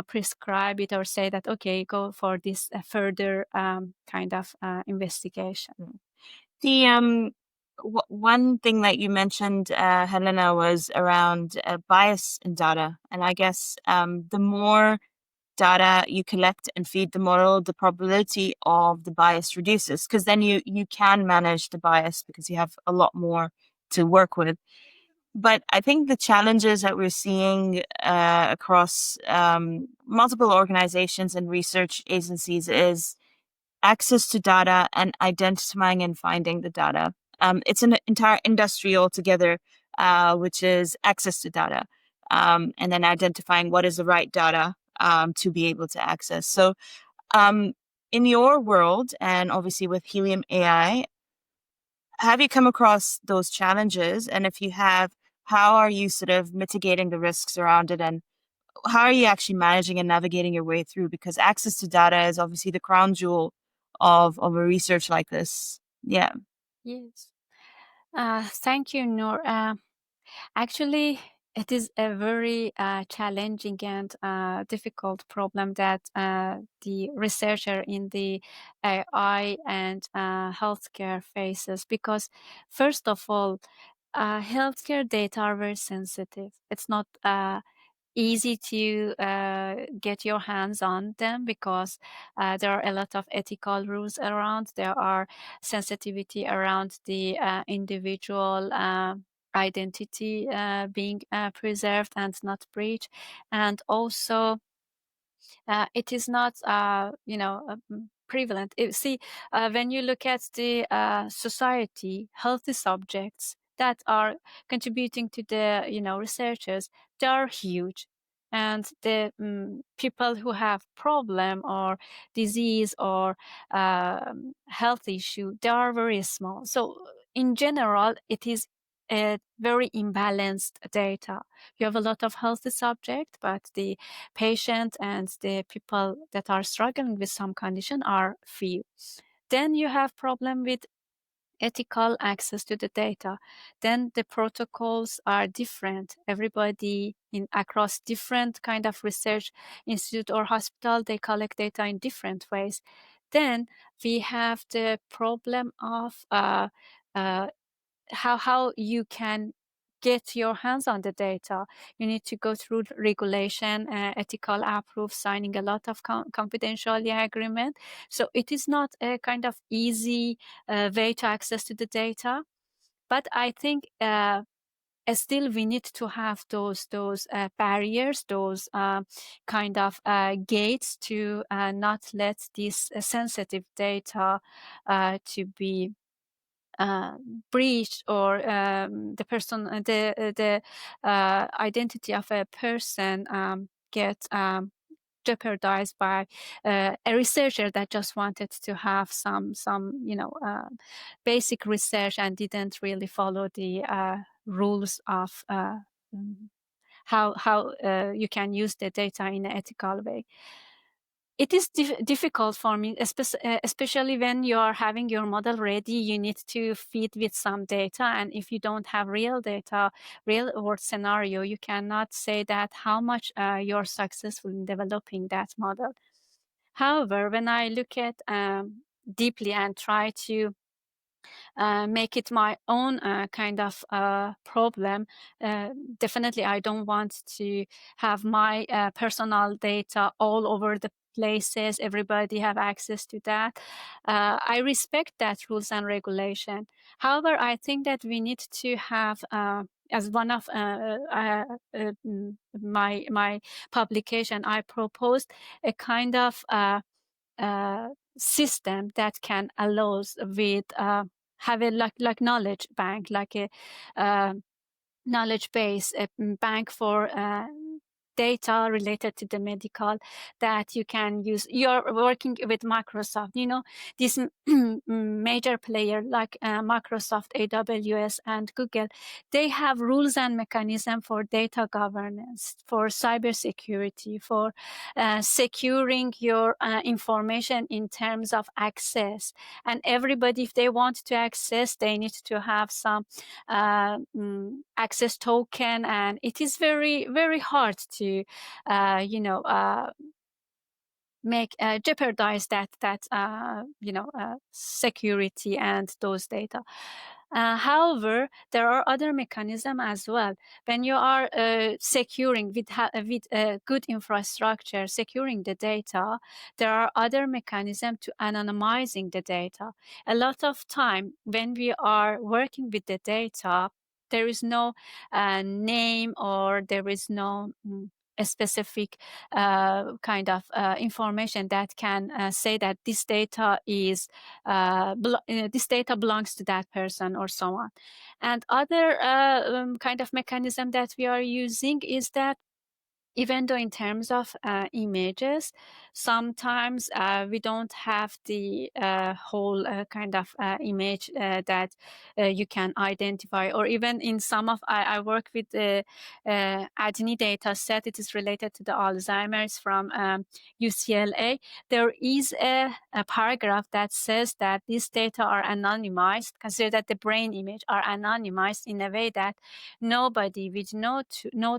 prescribe it or say that, okay, go for this further kind of investigation. The one thing that you mentioned, Helena, was around bias in data, and I guess the more data you collect and feed the model, the probability of the bias reduces, because then you can manage the bias because you have a lot more to work with. But I think the challenges that we're seeing across multiple organizations and research agencies is access to data and identifying and finding the data. It's an entire industry altogether, which is access to data, and then identifying what is the right data to be able to access. So in your world, and obviously with Helium AI, have you come across those challenges? And if you have, how are you sort of mitigating the risks around it? And how are you actually managing and navigating your way through? Because access to data is obviously the crown jewel of a research like this. Yeah. Yes. Thank you, Noor. Actually, it is a very challenging and difficult problem that the researcher in the AI and healthcare faces, because first of all, healthcare data are very sensitive. It's not easy to get your hands on them because there are a lot of ethical rules around. There are sensitivity around the individual identity being preserved and not breached, and also it is not prevalent. See, when you look at the society, healthy subjects that are contributing to the, researchers, they are huge. And the people who have problem or disease or health issue, they are very small. So in general, it is a very imbalanced data. You have a lot of healthy subject, but the patient and the people that are struggling with some condition are few. Then you have problem with ethical access to the data. Then the protocols are different. Everybody across different kind of research institute or hospital, they collect data in different ways. Then we have the problem of how you can get your hands on the data. You need to go through regulation, ethical approve, signing a lot of confidentiality agreement. So it is not a kind of easy way to access to the data. But I think still we need to have those barriers, those kind of gates to not let this sensitive data to be breached, or the person, the identity of a person get jeopardized by a researcher that just wanted to have some basic research and didn't really follow the rules of how you can use the data in an ethical way. It is difficult for me, especially when you are having your model ready. You need to feed with some data, and if you don't have real data, real world scenario, you cannot say that how much you're successful in developing that model. However, when I look at deeply and try to make it my own kind of problem, definitely I don't want to have my personal data all over the places. Everybody have access to that. I respect that rules and regulation. However, I think that we need to have as one of my publication, I proposed a kind of system that can allows with have a like knowledge bank, like a knowledge base, a bank for data related to the medical that you can use. You're working with Microsoft, this major player like Microsoft, AWS, and Google. They have rules and mechanism for data governance, for cybersecurity, for securing your information in terms of access. And everybody, if they want to access, they need to have some access token, and it is very, very hard to make jeopardize that security and those data. However, there are other mechanisms as well. When you are securing with good infrastructure, securing the data, there are other mechanisms to anonymizing the data. A lot of time when we are working with the data, there is no name, or there is no a specific kind of information that can say that this data is this data belongs to that person, or so on. And other kind of mechanism that we are using is that even though in terms of images, sometimes we don't have the whole kind of image that you can identify, or even in some of, I work with the ADNI data set. It is related to the Alzheimer's from UCLA. There is a paragraph that says that these data are anonymized, consider that the brain image are anonymized in a way that nobody with no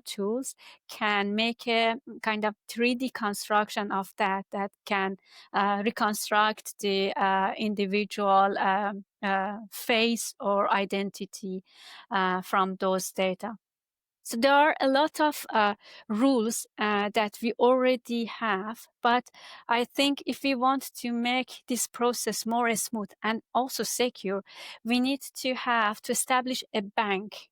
tools can make a kind of 3D construction of that can reconstruct the individual face or identity from those data. So there are a lot of rules that we already have, but I think if we want to make this process more smooth and also secure, we need to establish a bank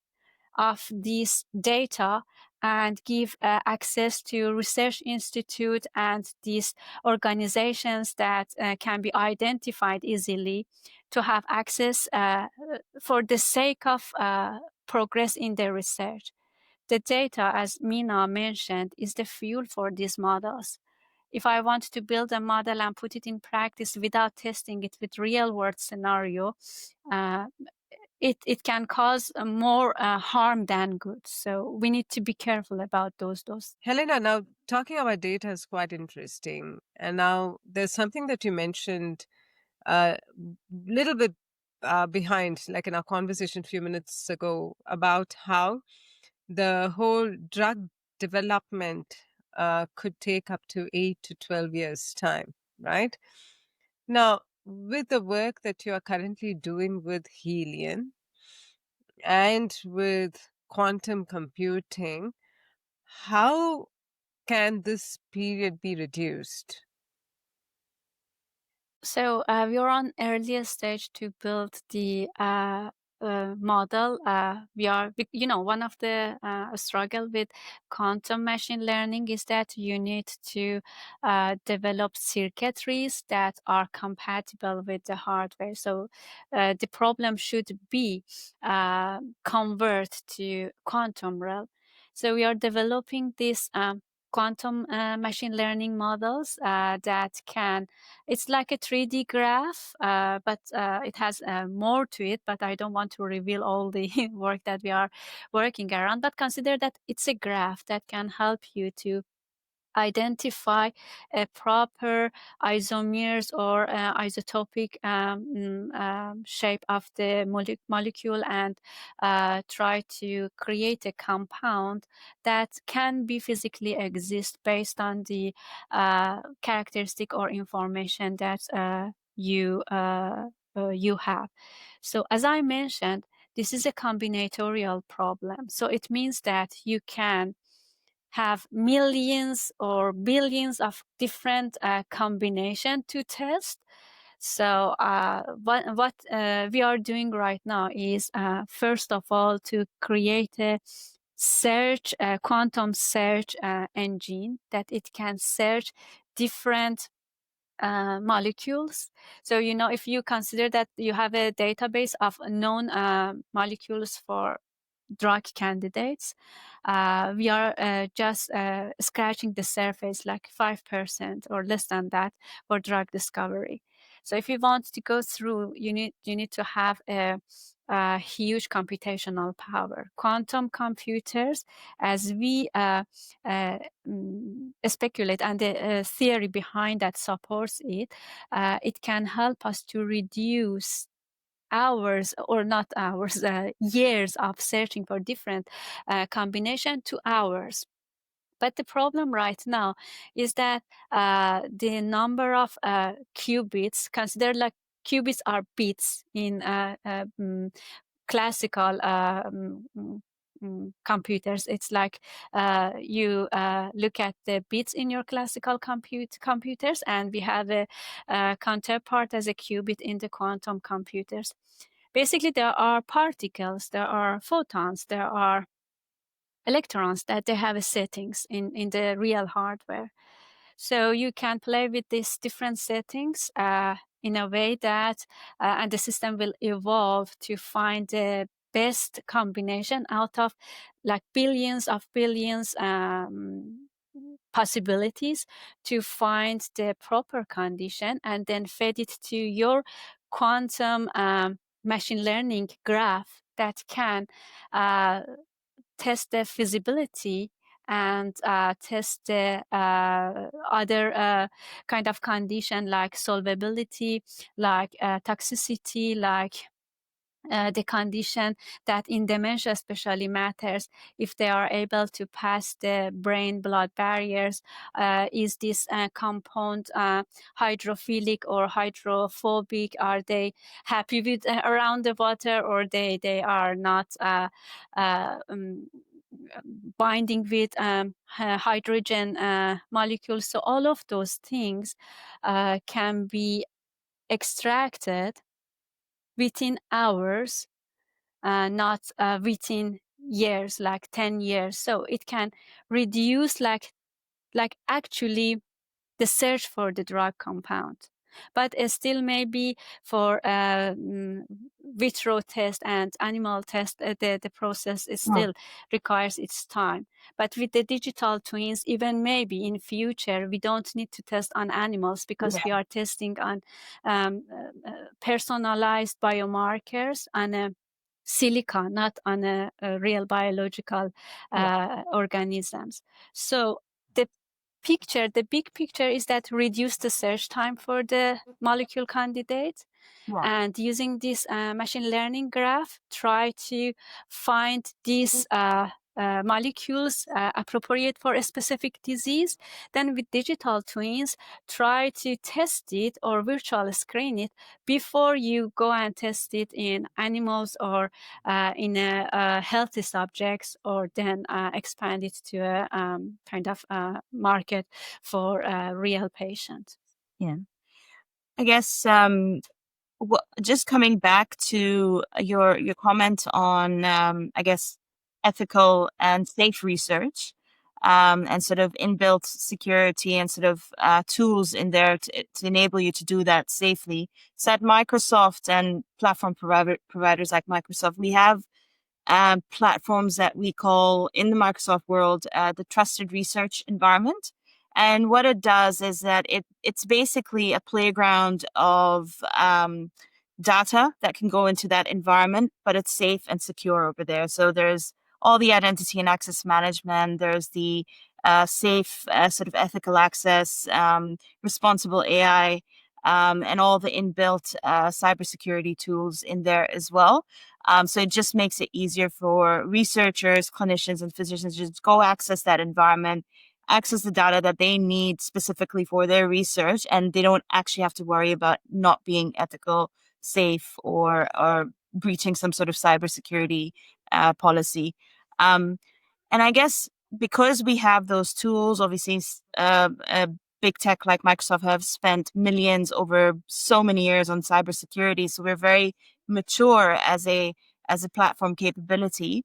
of these data and give access to research institute and these organizations that can be identified easily to have access for the sake of progress in their research. The data, as Meena mentioned, is the fuel for these models. If I want to build a model and put it in practice without testing it with real world scenario, uh, it can cause more harm than good. So we need to be careful about those. Helena, now talking about data is quite interesting. And now there's something that you mentioned a little bit behind, like in our conversation a few minutes ago, about how the whole drug development could take up to 8 to 12 years' time, right? Now, with the work that you are currently doing with Helion and with quantum computing, how can this period be reduced? So we are on earlier stage to build the model. One of the struggle with quantum machine learning is that you need to develop circuitries that are compatible with the hardware. So the problem should be convert to quantum realm. So we are developing this quantum machine learning models that can, it's like a 3D graph, but it has more to it, but I don't want to reveal all the work that we are working around, but consider that it's a graph that can help you to identify a proper isomers or isotopic shape of the molecule and try to create a compound that can be physically exist based on the characteristic or information that you have. So as I mentioned, this is a combinatorial problem. So it means that you can have millions or billions of different combination to test. So what we are doing right now is first of all to create a search, quantum search engine that it can search different molecules. So, if you consider that you have a database of known molecules for drug candidates, we are just scratching the surface, like 5% or less than that for drug discovery. So if you want to go through, you need to have a huge computational power. Quantum computers, as we speculate, and the theory behind that supports it, it can help us to reduce hours, or not hours, years of searching for different combination to hours. But the problem right now is that the number of qubits, consider like qubits are bits in classical computers. It's like you look at the bits in your classical computers, and we have a counterpart as a qubit in the quantum computers. Basically, there are particles, there are photons, there are electrons that they have settings in the real hardware. So you can play with these different settings in a way that, and the system will evolve to find the best combination out of like billions possibilities to find the proper condition, and then feed it to your quantum machine learning graph that can test the feasibility and test the other kind of condition, like solvability, like toxicity, like the condition that in dementia especially matters, if they are able to pass the brain-blood barriers. Is this compound hydrophilic or hydrophobic? Are they happy with around the water, or they are not binding with hydrogen molecules? So all of those things can be extracted within hours, not within years, like 10 years. So it can reduce like actually the search for the drug compound. But still maybe for vitro test and animal test, the process is still requires its time. But with the digital twins, even maybe in future, we don't need to test on animals because we are testing on personalized biomarkers on a silica, not on a real biological organisms. So the big picture is that reduce the search time for the molecule candidate. And using this machine learning graph, try to find these molecules appropriate for a specific disease. Then with digital twins, try to test it or virtual screen it before you go and test it in animals or in healthy subjects, or then expand it to a kind of market for real patients. Yeah. I guess just coming back to your comment on I guess ethical and safe research, and sort of inbuilt security and sort of tools in there to enable you to do that safely. So at Microsoft and platform providers like Microsoft, we have platforms that we call in the Microsoft world the trusted research environment. And what it does is that it's basically a playground of data that can go into that environment, but it's safe and secure over there. So there's all the identity and access management. There's the safe sort of ethical access, responsible AI, and all the inbuilt cybersecurity tools in there as well. So it just makes it easier for researchers, clinicians, and physicians to just go access that environment, access the data that they need specifically for their research, and they don't actually have to worry about not being ethical, safe, or breaching some sort of cybersecurity policy. And I guess because we have those tools, obviously, big tech like Microsoft have spent millions over so many years on cybersecurity, so we're very mature as a platform capability.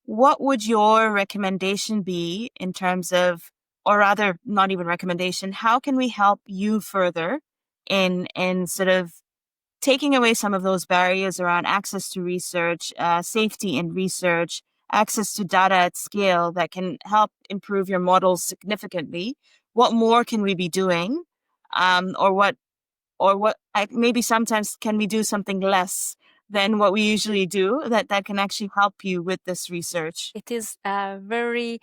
What would your recommendation be in terms of, or rather, not even recommendation, how can we help you further in sort of taking away some of those barriers around access to research, safety in research, access to data at scale that can help improve your models significantly? What more can we be doing? Or what maybe sometimes can we do something less than what we usually do that can actually help you with this research? It is a very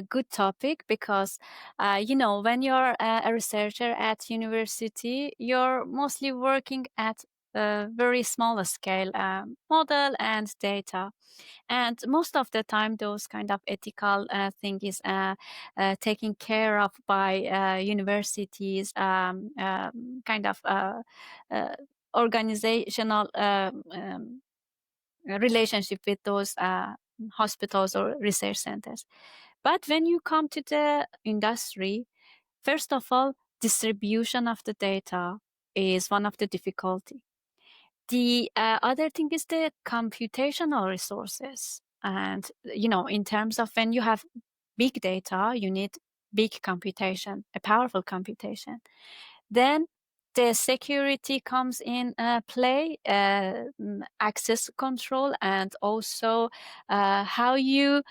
good topic because, when you're a researcher at university, you're mostly working at a very small scale model and data. And most of the time, those kind of ethical thing is taken care of by universities, kind of organizational relationship with those hospitals or research centers. But when you come to the industry, first of all, distribution of the data is one of the difficulty. The other thing is the computational resources. And, in terms of when you have big data, you need big computation, a powerful computation. Then the security comes in play, access control, and also how you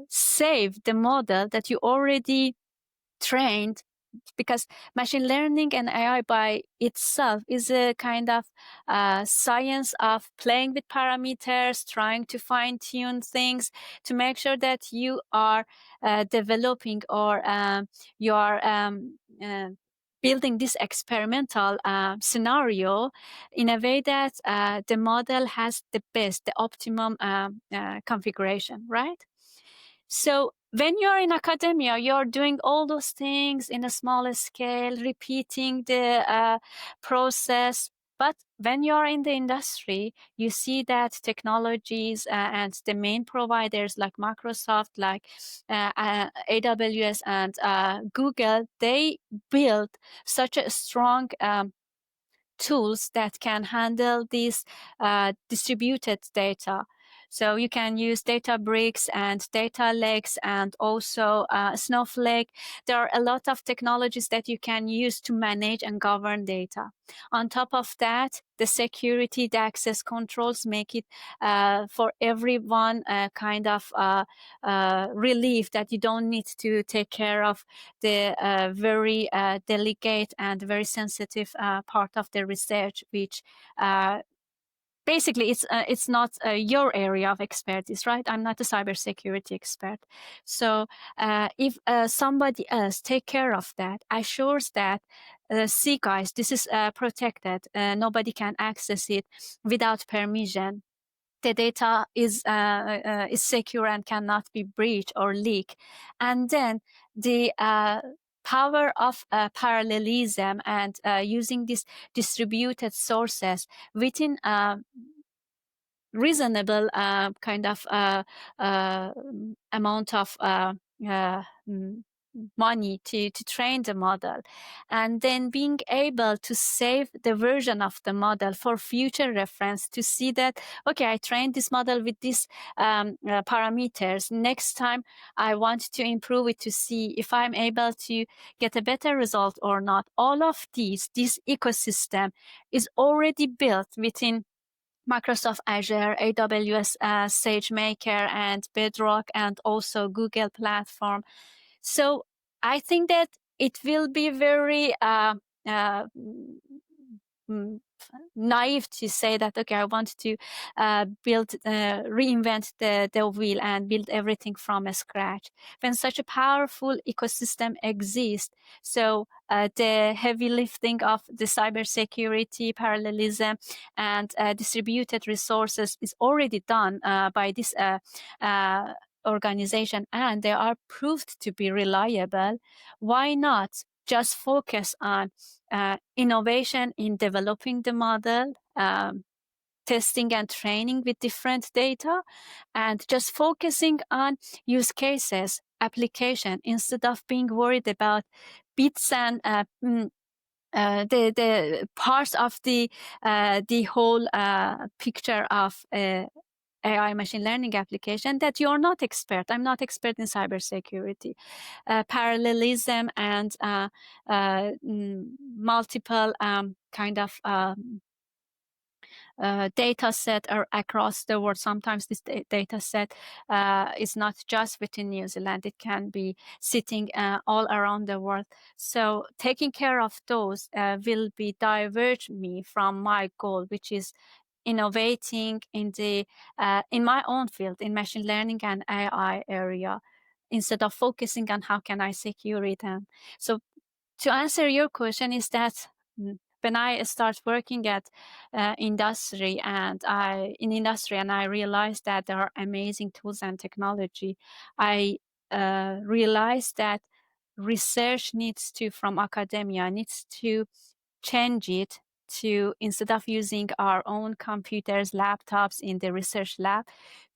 save the model that you already trained, because machine learning and AI by itself is a kind of science of playing with parameters, trying to fine tune things to make sure that you are developing or you are building this experimental scenario in a way that the model has the best, the optimum configuration, right? So when you're in academia, you're doing all those things in a smaller scale, repeating the process. But when you're in the industry, you see that technologies and the main providers like Microsoft, like AWS and Google, they build such a strong tools that can handle these distributed data. So you can use Databricks and data lakes and also Snowflake. There are a lot of technologies that you can use to manage and govern data. On top of that, the security, the access controls make it for everyone kind of relief that you don't need to take care of the very delicate and very sensitive part of the research, which basically it's not your area of expertise, right? I'm not a cybersecurity expert. So if somebody else take care of that, assures that, see guys, this is protected, nobody can access it without permission, the data is secure and cannot be breached or leaked. And then the power of parallelism and using these distributed sources within reasonable kind of amount of money to train the model, and then being able to save the version of the model for future reference to see that, okay, I trained this model with these parameters. Next time I want to improve it to see if I'm able to get a better result or not. All of this ecosystem is already built within Microsoft Azure, AWS SageMaker, and Bedrock, and also Google platform. So I think that it will be very mm, naive to say that, okay, I want to reinvent the wheel and build everything from scratch. When such a powerful ecosystem exists, so the heavy lifting of the cybersecurity, parallelism, and distributed resources is already done by this organization, and they are proved to be reliable. Why not just focus on innovation in developing the model, testing and training with different data, and just focusing on use cases, application, instead of being worried about bits and the parts of the whole picture of AI machine learning application that you're not expert. I'm not expert in cybersecurity. Parallelism and multiple kind of data set are across the world. Sometimes this data set is not just within New Zealand. It can be sitting all around the world. So taking care of those will be diverge me from my goal, which is innovating in the in my own field, in machine learning and AI area, instead of focusing on how can I secure it. And so to answer your question is that when I start working at industry and I realized that there are amazing tools and technology, I realized that research from academia needs to change it to, instead of using our own computers, laptops in the research lab,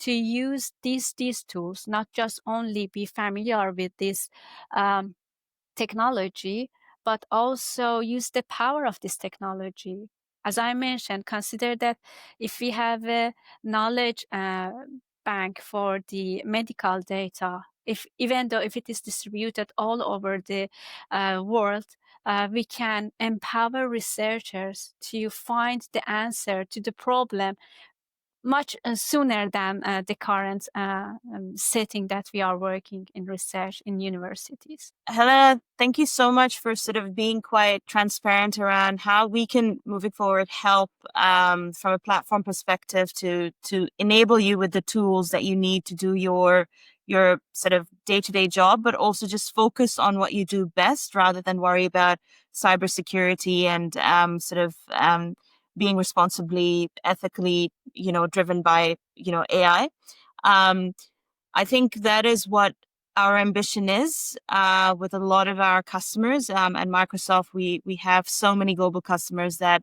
to use these tools, not just only be familiar with this technology, but also use the power of this technology. As I mentioned, consider that if we have a knowledge bank for the medical data, even though if it is distributed all over the world, we can empower researchers to find the answer to the problem much sooner than the current setting that we are working in research in universities. Helena, thank you so much for sort of being quite transparent around how we can, moving forward, help from a platform perspective to enable you with the tools that you need to do your sort of day-to-day job, but also just focus on what you do best rather than worry about cybersecurity and being responsibly, ethically, driven by, AI. I think that is what our ambition is with a lot of our customers. At Microsoft, we have so many global customers that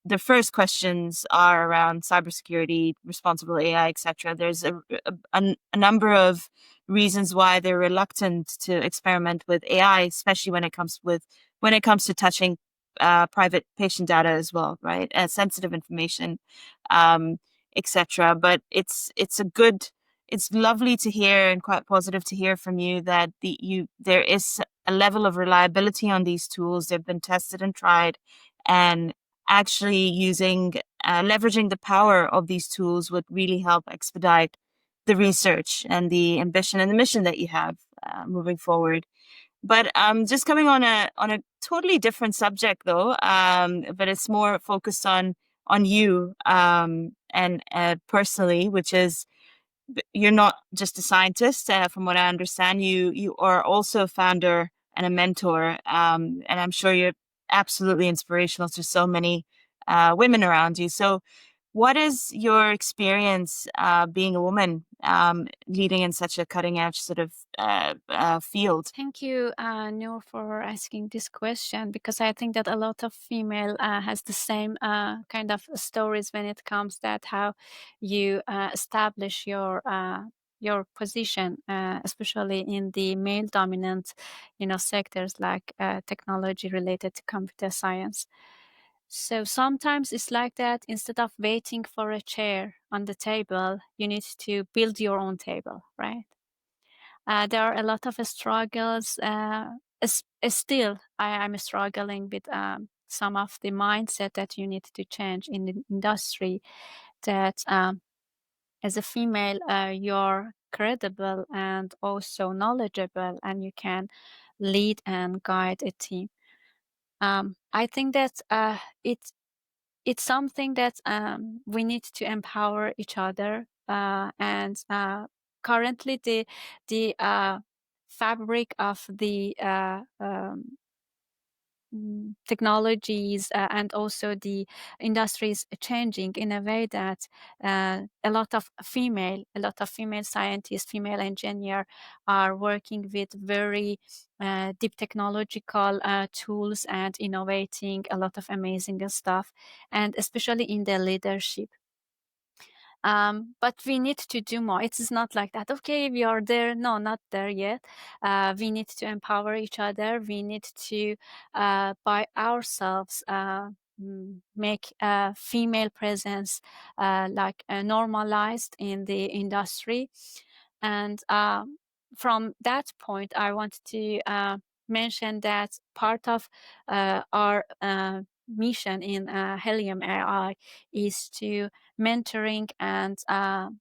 the first questions are around cybersecurity, responsible AI, etc. There's a number of reasons why they're reluctant to experiment with AI, especially when it comes to touching private patient data as well, right? Sensitive information. etc. But it's lovely to hear and quite positive to hear from you that there is a level of reliability on these tools. They've been tested and tried, and actually leveraging the power of these tools would really help expedite the research and the ambition and the mission that you have moving forward. But just coming on a totally different subject though, but it's more focused on you and personally, which is you're not just a scientist. From what I understand, you are also a founder and a mentor, and I'm sure you're absolutely inspirational to so many women around you. So, what is your experience being a woman leading in such a cutting edge sort of field? Thank you, Noor, for asking this question, because I think that a lot of female has the same kind of stories when it comes that how you establish your position, especially in the male dominant, sectors like technology related to computer science. So sometimes it's like that. Instead of waiting for a chair on the table, you need to build your own table, right? There are a lot of struggles. Still, I'm struggling with some of the mindset that you need to change in the industry. That as a female, you're credible and also knowledgeable, and you can lead and guide a team. I think that it's something that we need to empower each other, and currently the fabric of the technologies and also the industry is changing in a way that a lot of female scientists, female engineers are working with very deep technological tools and innovating a lot of amazing stuff, and especially in the leadership. But we need to do more. It is not like that. Okay, we are there. No, not there yet. We need to empower each other. We need to, by ourselves, make female presence normalized in the industry. And from that point, I want to mention that part of our mission in Helium AI is to mentoring and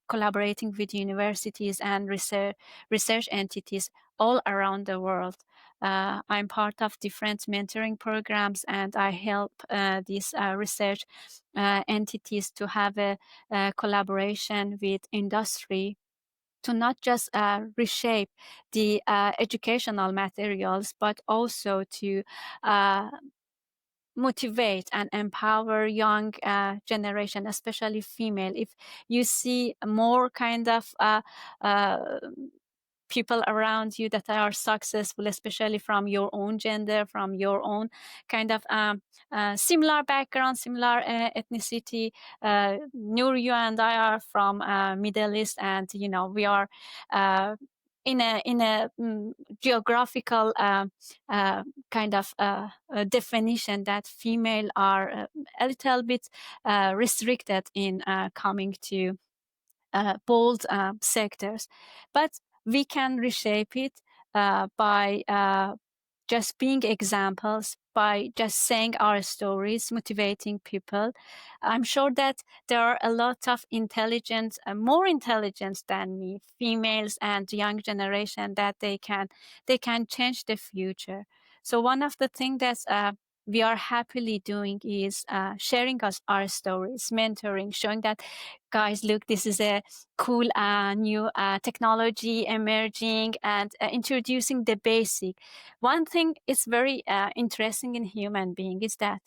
collaborating with universities and research entities all around the world. I'm part of different mentoring programs, and I help these research entities to have a collaboration with industry to not just reshape the educational materials, but also to uh, motivate and empower young generation, especially female. If you see more kind of people around you that are successful, especially from your own gender, from your own kind of similar background, similar ethnicity. Noor, you and I are from Middle East, and we are in a geographical kind of definition that female are a little bit restricted in coming to bold sectors. But we can reshape it by just being examples, by just saying our stories, motivating people. I'm sure that there are a lot of intelligent, more intelligent than me, females and young generation, that they can change the future. So one of the things that we are happily doing is sharing our stories, mentoring, showing that, guys, look, this is a cool new technology emerging, and introducing the basic. One thing is very interesting in human being is that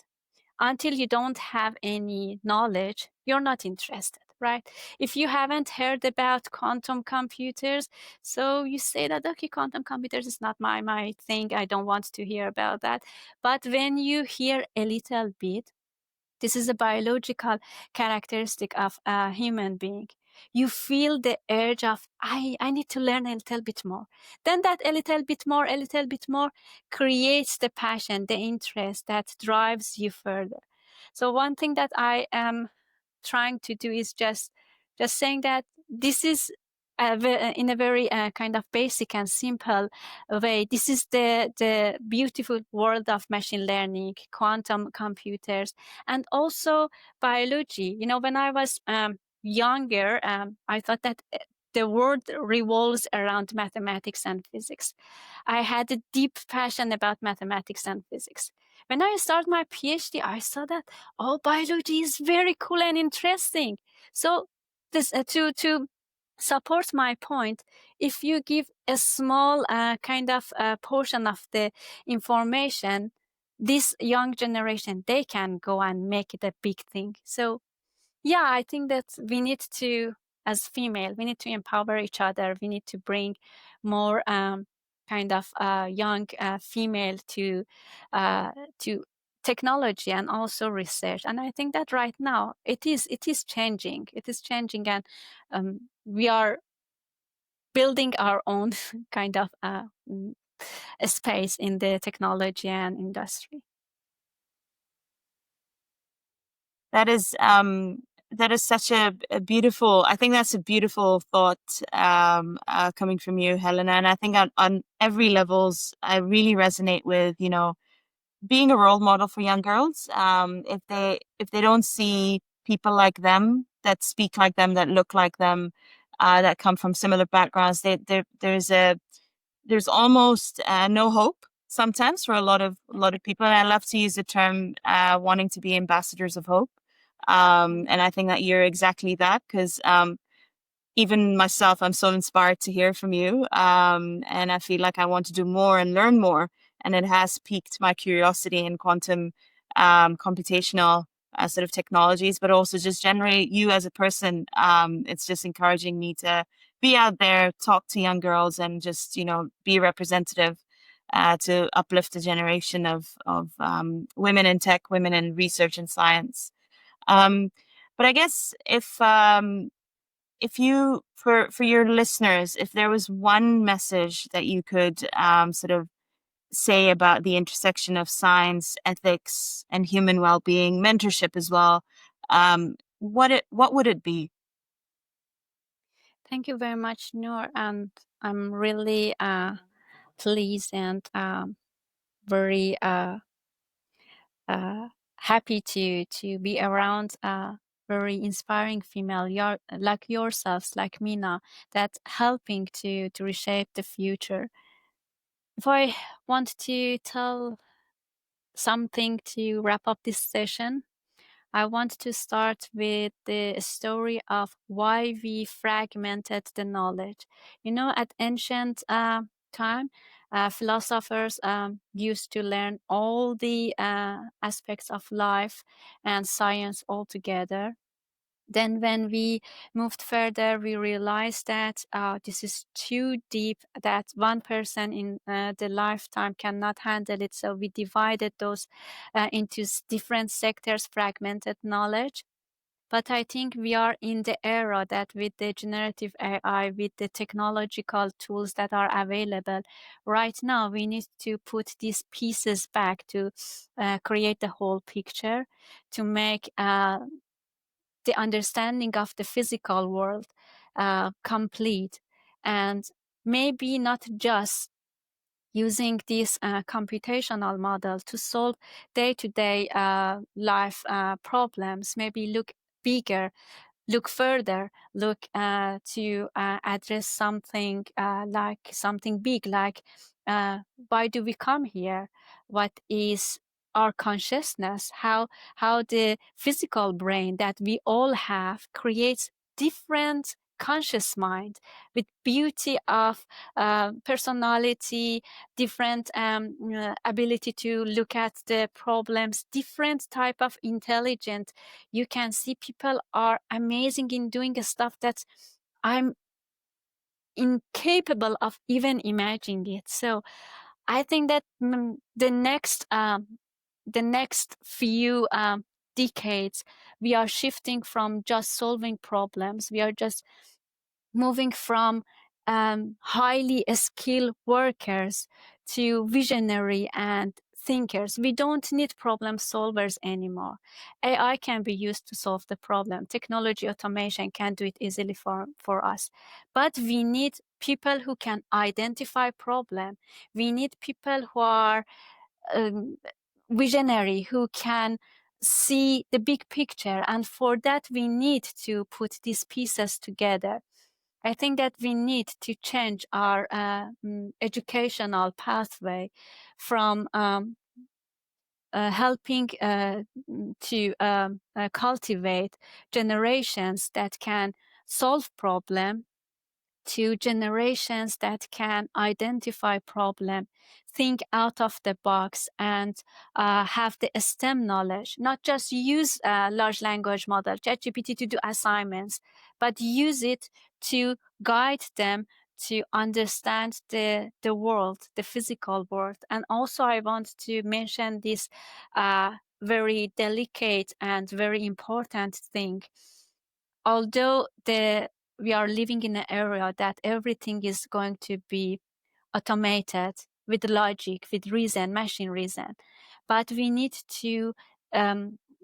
until you don't have any knowledge, you're not interested, right? If you haven't heard about quantum computers, so you say that, okay, quantum computers is not my thing. I don't want to hear about that. But when you hear a little bit, this is a biological characteristic of a human being. You feel the urge of, I need to learn a little bit more. Then that a little bit more creates the passion, the interest that drives you further. So one thing that I am trying to do is just saying that this is in a very kind of basic and simple way. This is the beautiful world of machine learning, quantum computers, and also biology. You know, when I was younger, I thought that the world revolves around mathematics and physics. I had a deep passion about mathematics and physics. When I started my PhD, I saw that biology is very cool and interesting. So this to support my point, if you give a small kind of portion of the information, this young generation, they can go and make it a big thing. So yeah, I think that we need to, as female, we need to empower each other. We need to bring more kind of young female to technology and also research. And I think that right now it is changing. It is changing, and we are building our own kind of space in the technology and industry. That is such a beautiful. I think that's a beautiful thought coming from you, Helena. And I think on every levels, I really resonate with being a role model for young girls. If they don't see people like them that speak like them, that look like them, that come from similar backgrounds, there's almost no hope sometimes for a lot of people. And I love to use the term wanting to be ambassadors of hope. And I think that you're exactly that, because even myself, I'm so inspired to hear from you. And I feel like I want to do more and learn more. And it has piqued my curiosity in quantum computational sort of technologies, but also just generally you as a person. It's just encouraging me to be out there, talk to young girls, and just, be representative to uplift a generation of women in tech, women in research and science. But I guess if you, for your listeners, if there was one message that you could sort of say about the intersection of science, ethics, and human well-being, mentorship as well, what would it be? Thank you very much, Noor. And I'm really pleased and very happy to be around very inspiring female like yourselves, like Meena, that helping to reshape the future. If I want to tell something to wrap up this session, I want to start with the story of why we fragmented the knowledge. You know, at ancient time, philosophers used to learn all the aspects of life and science all together. Then when we moved further, we realized that this is too deep, that one person in the lifetime cannot handle it. So we divided those into different sectors, fragmented knowledge. But I think we are in the era that with the generative AI, with the technological tools that are available right now, we need to put these pieces back to create the whole picture, to make the understanding of the physical world complete, and maybe not just using this computational model to solve day-to-day life problems, maybe look bigger, look further, look to address something like something big, like why do we come here? What is our consciousness? How the physical brain that we all have creates different conscious mind with beauty of personality, different ability to look at the problems, different type of intelligence. You can see people are amazing in doing stuff that I'm incapable of even imagining it. So I think that the next few decades, we are shifting from just solving problems. We are just moving from highly skilled workers to visionary and thinkers. We don't need problem solvers anymore. AI can be used to solve the problem. Technology automation can do it easily for us. But we need people who can identify problem. We need people who are visionary, who can see the big picture. And for that, we need to put these pieces together. I think that we need to change our educational pathway from helping to cultivate generations that can solve problem to generations that can identify problem, think out of the box, and have the STEM knowledge. Not just use large language model, ChatGPT, to do assignments, but use it to guide them to understand the world, the physical world. And also I want to mention this very delicate and very important thing. Although we are living in an area that everything is going to be automated with logic, with reason, machine reason, but we need to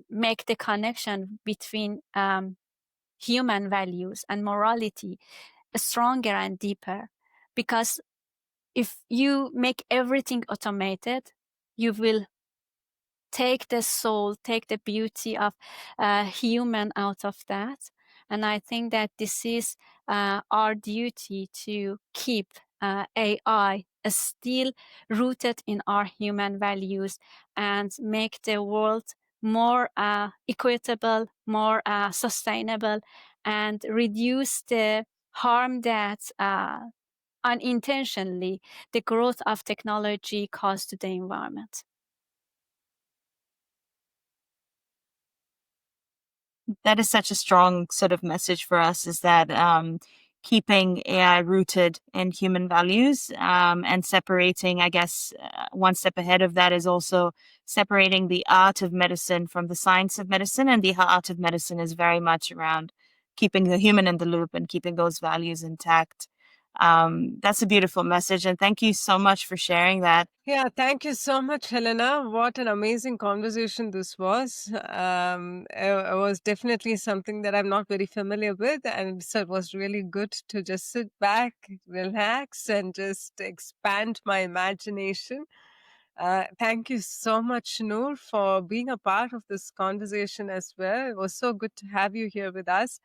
make the connection between human values and morality stronger and deeper. Because if you make everything automated, you will take the soul, take the beauty of human out of that. And I think that this is our duty to keep AI still rooted in our human values and make the world more equitable, more sustainable, and reduce the harm that unintentionally the growth of technology caused to the environment. That is such a strong sort of message for us, is that keeping AI rooted in human values, and separating, I guess, one step ahead of that is also separating the art of medicine from the science of medicine. And the art of medicine is very much around keeping the human in the loop and keeping those values intact. That's a beautiful message. And thank you so much for sharing that. Yeah, thank you so much, Helena. What an amazing conversation this was. It was definitely something that I'm not very familiar with, and so it was really good to just sit back, relax, and just expand my imagination. Thank you so much, Noor, for being a part of this conversation as well. It was so good to have you here with us.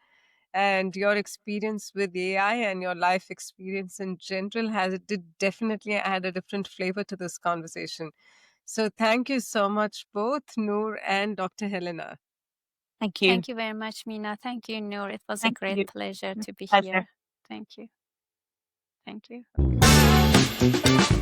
And your experience with AI and your life experience in general did definitely add a different flavor to this conversation. So thank you so much, both Noor and Dr. Helena. Thank you. Thank you very much, Meena. Thank you, Noor. It was a Thank great you. pleasure to be Pleasure. here. Thank you. Thank you.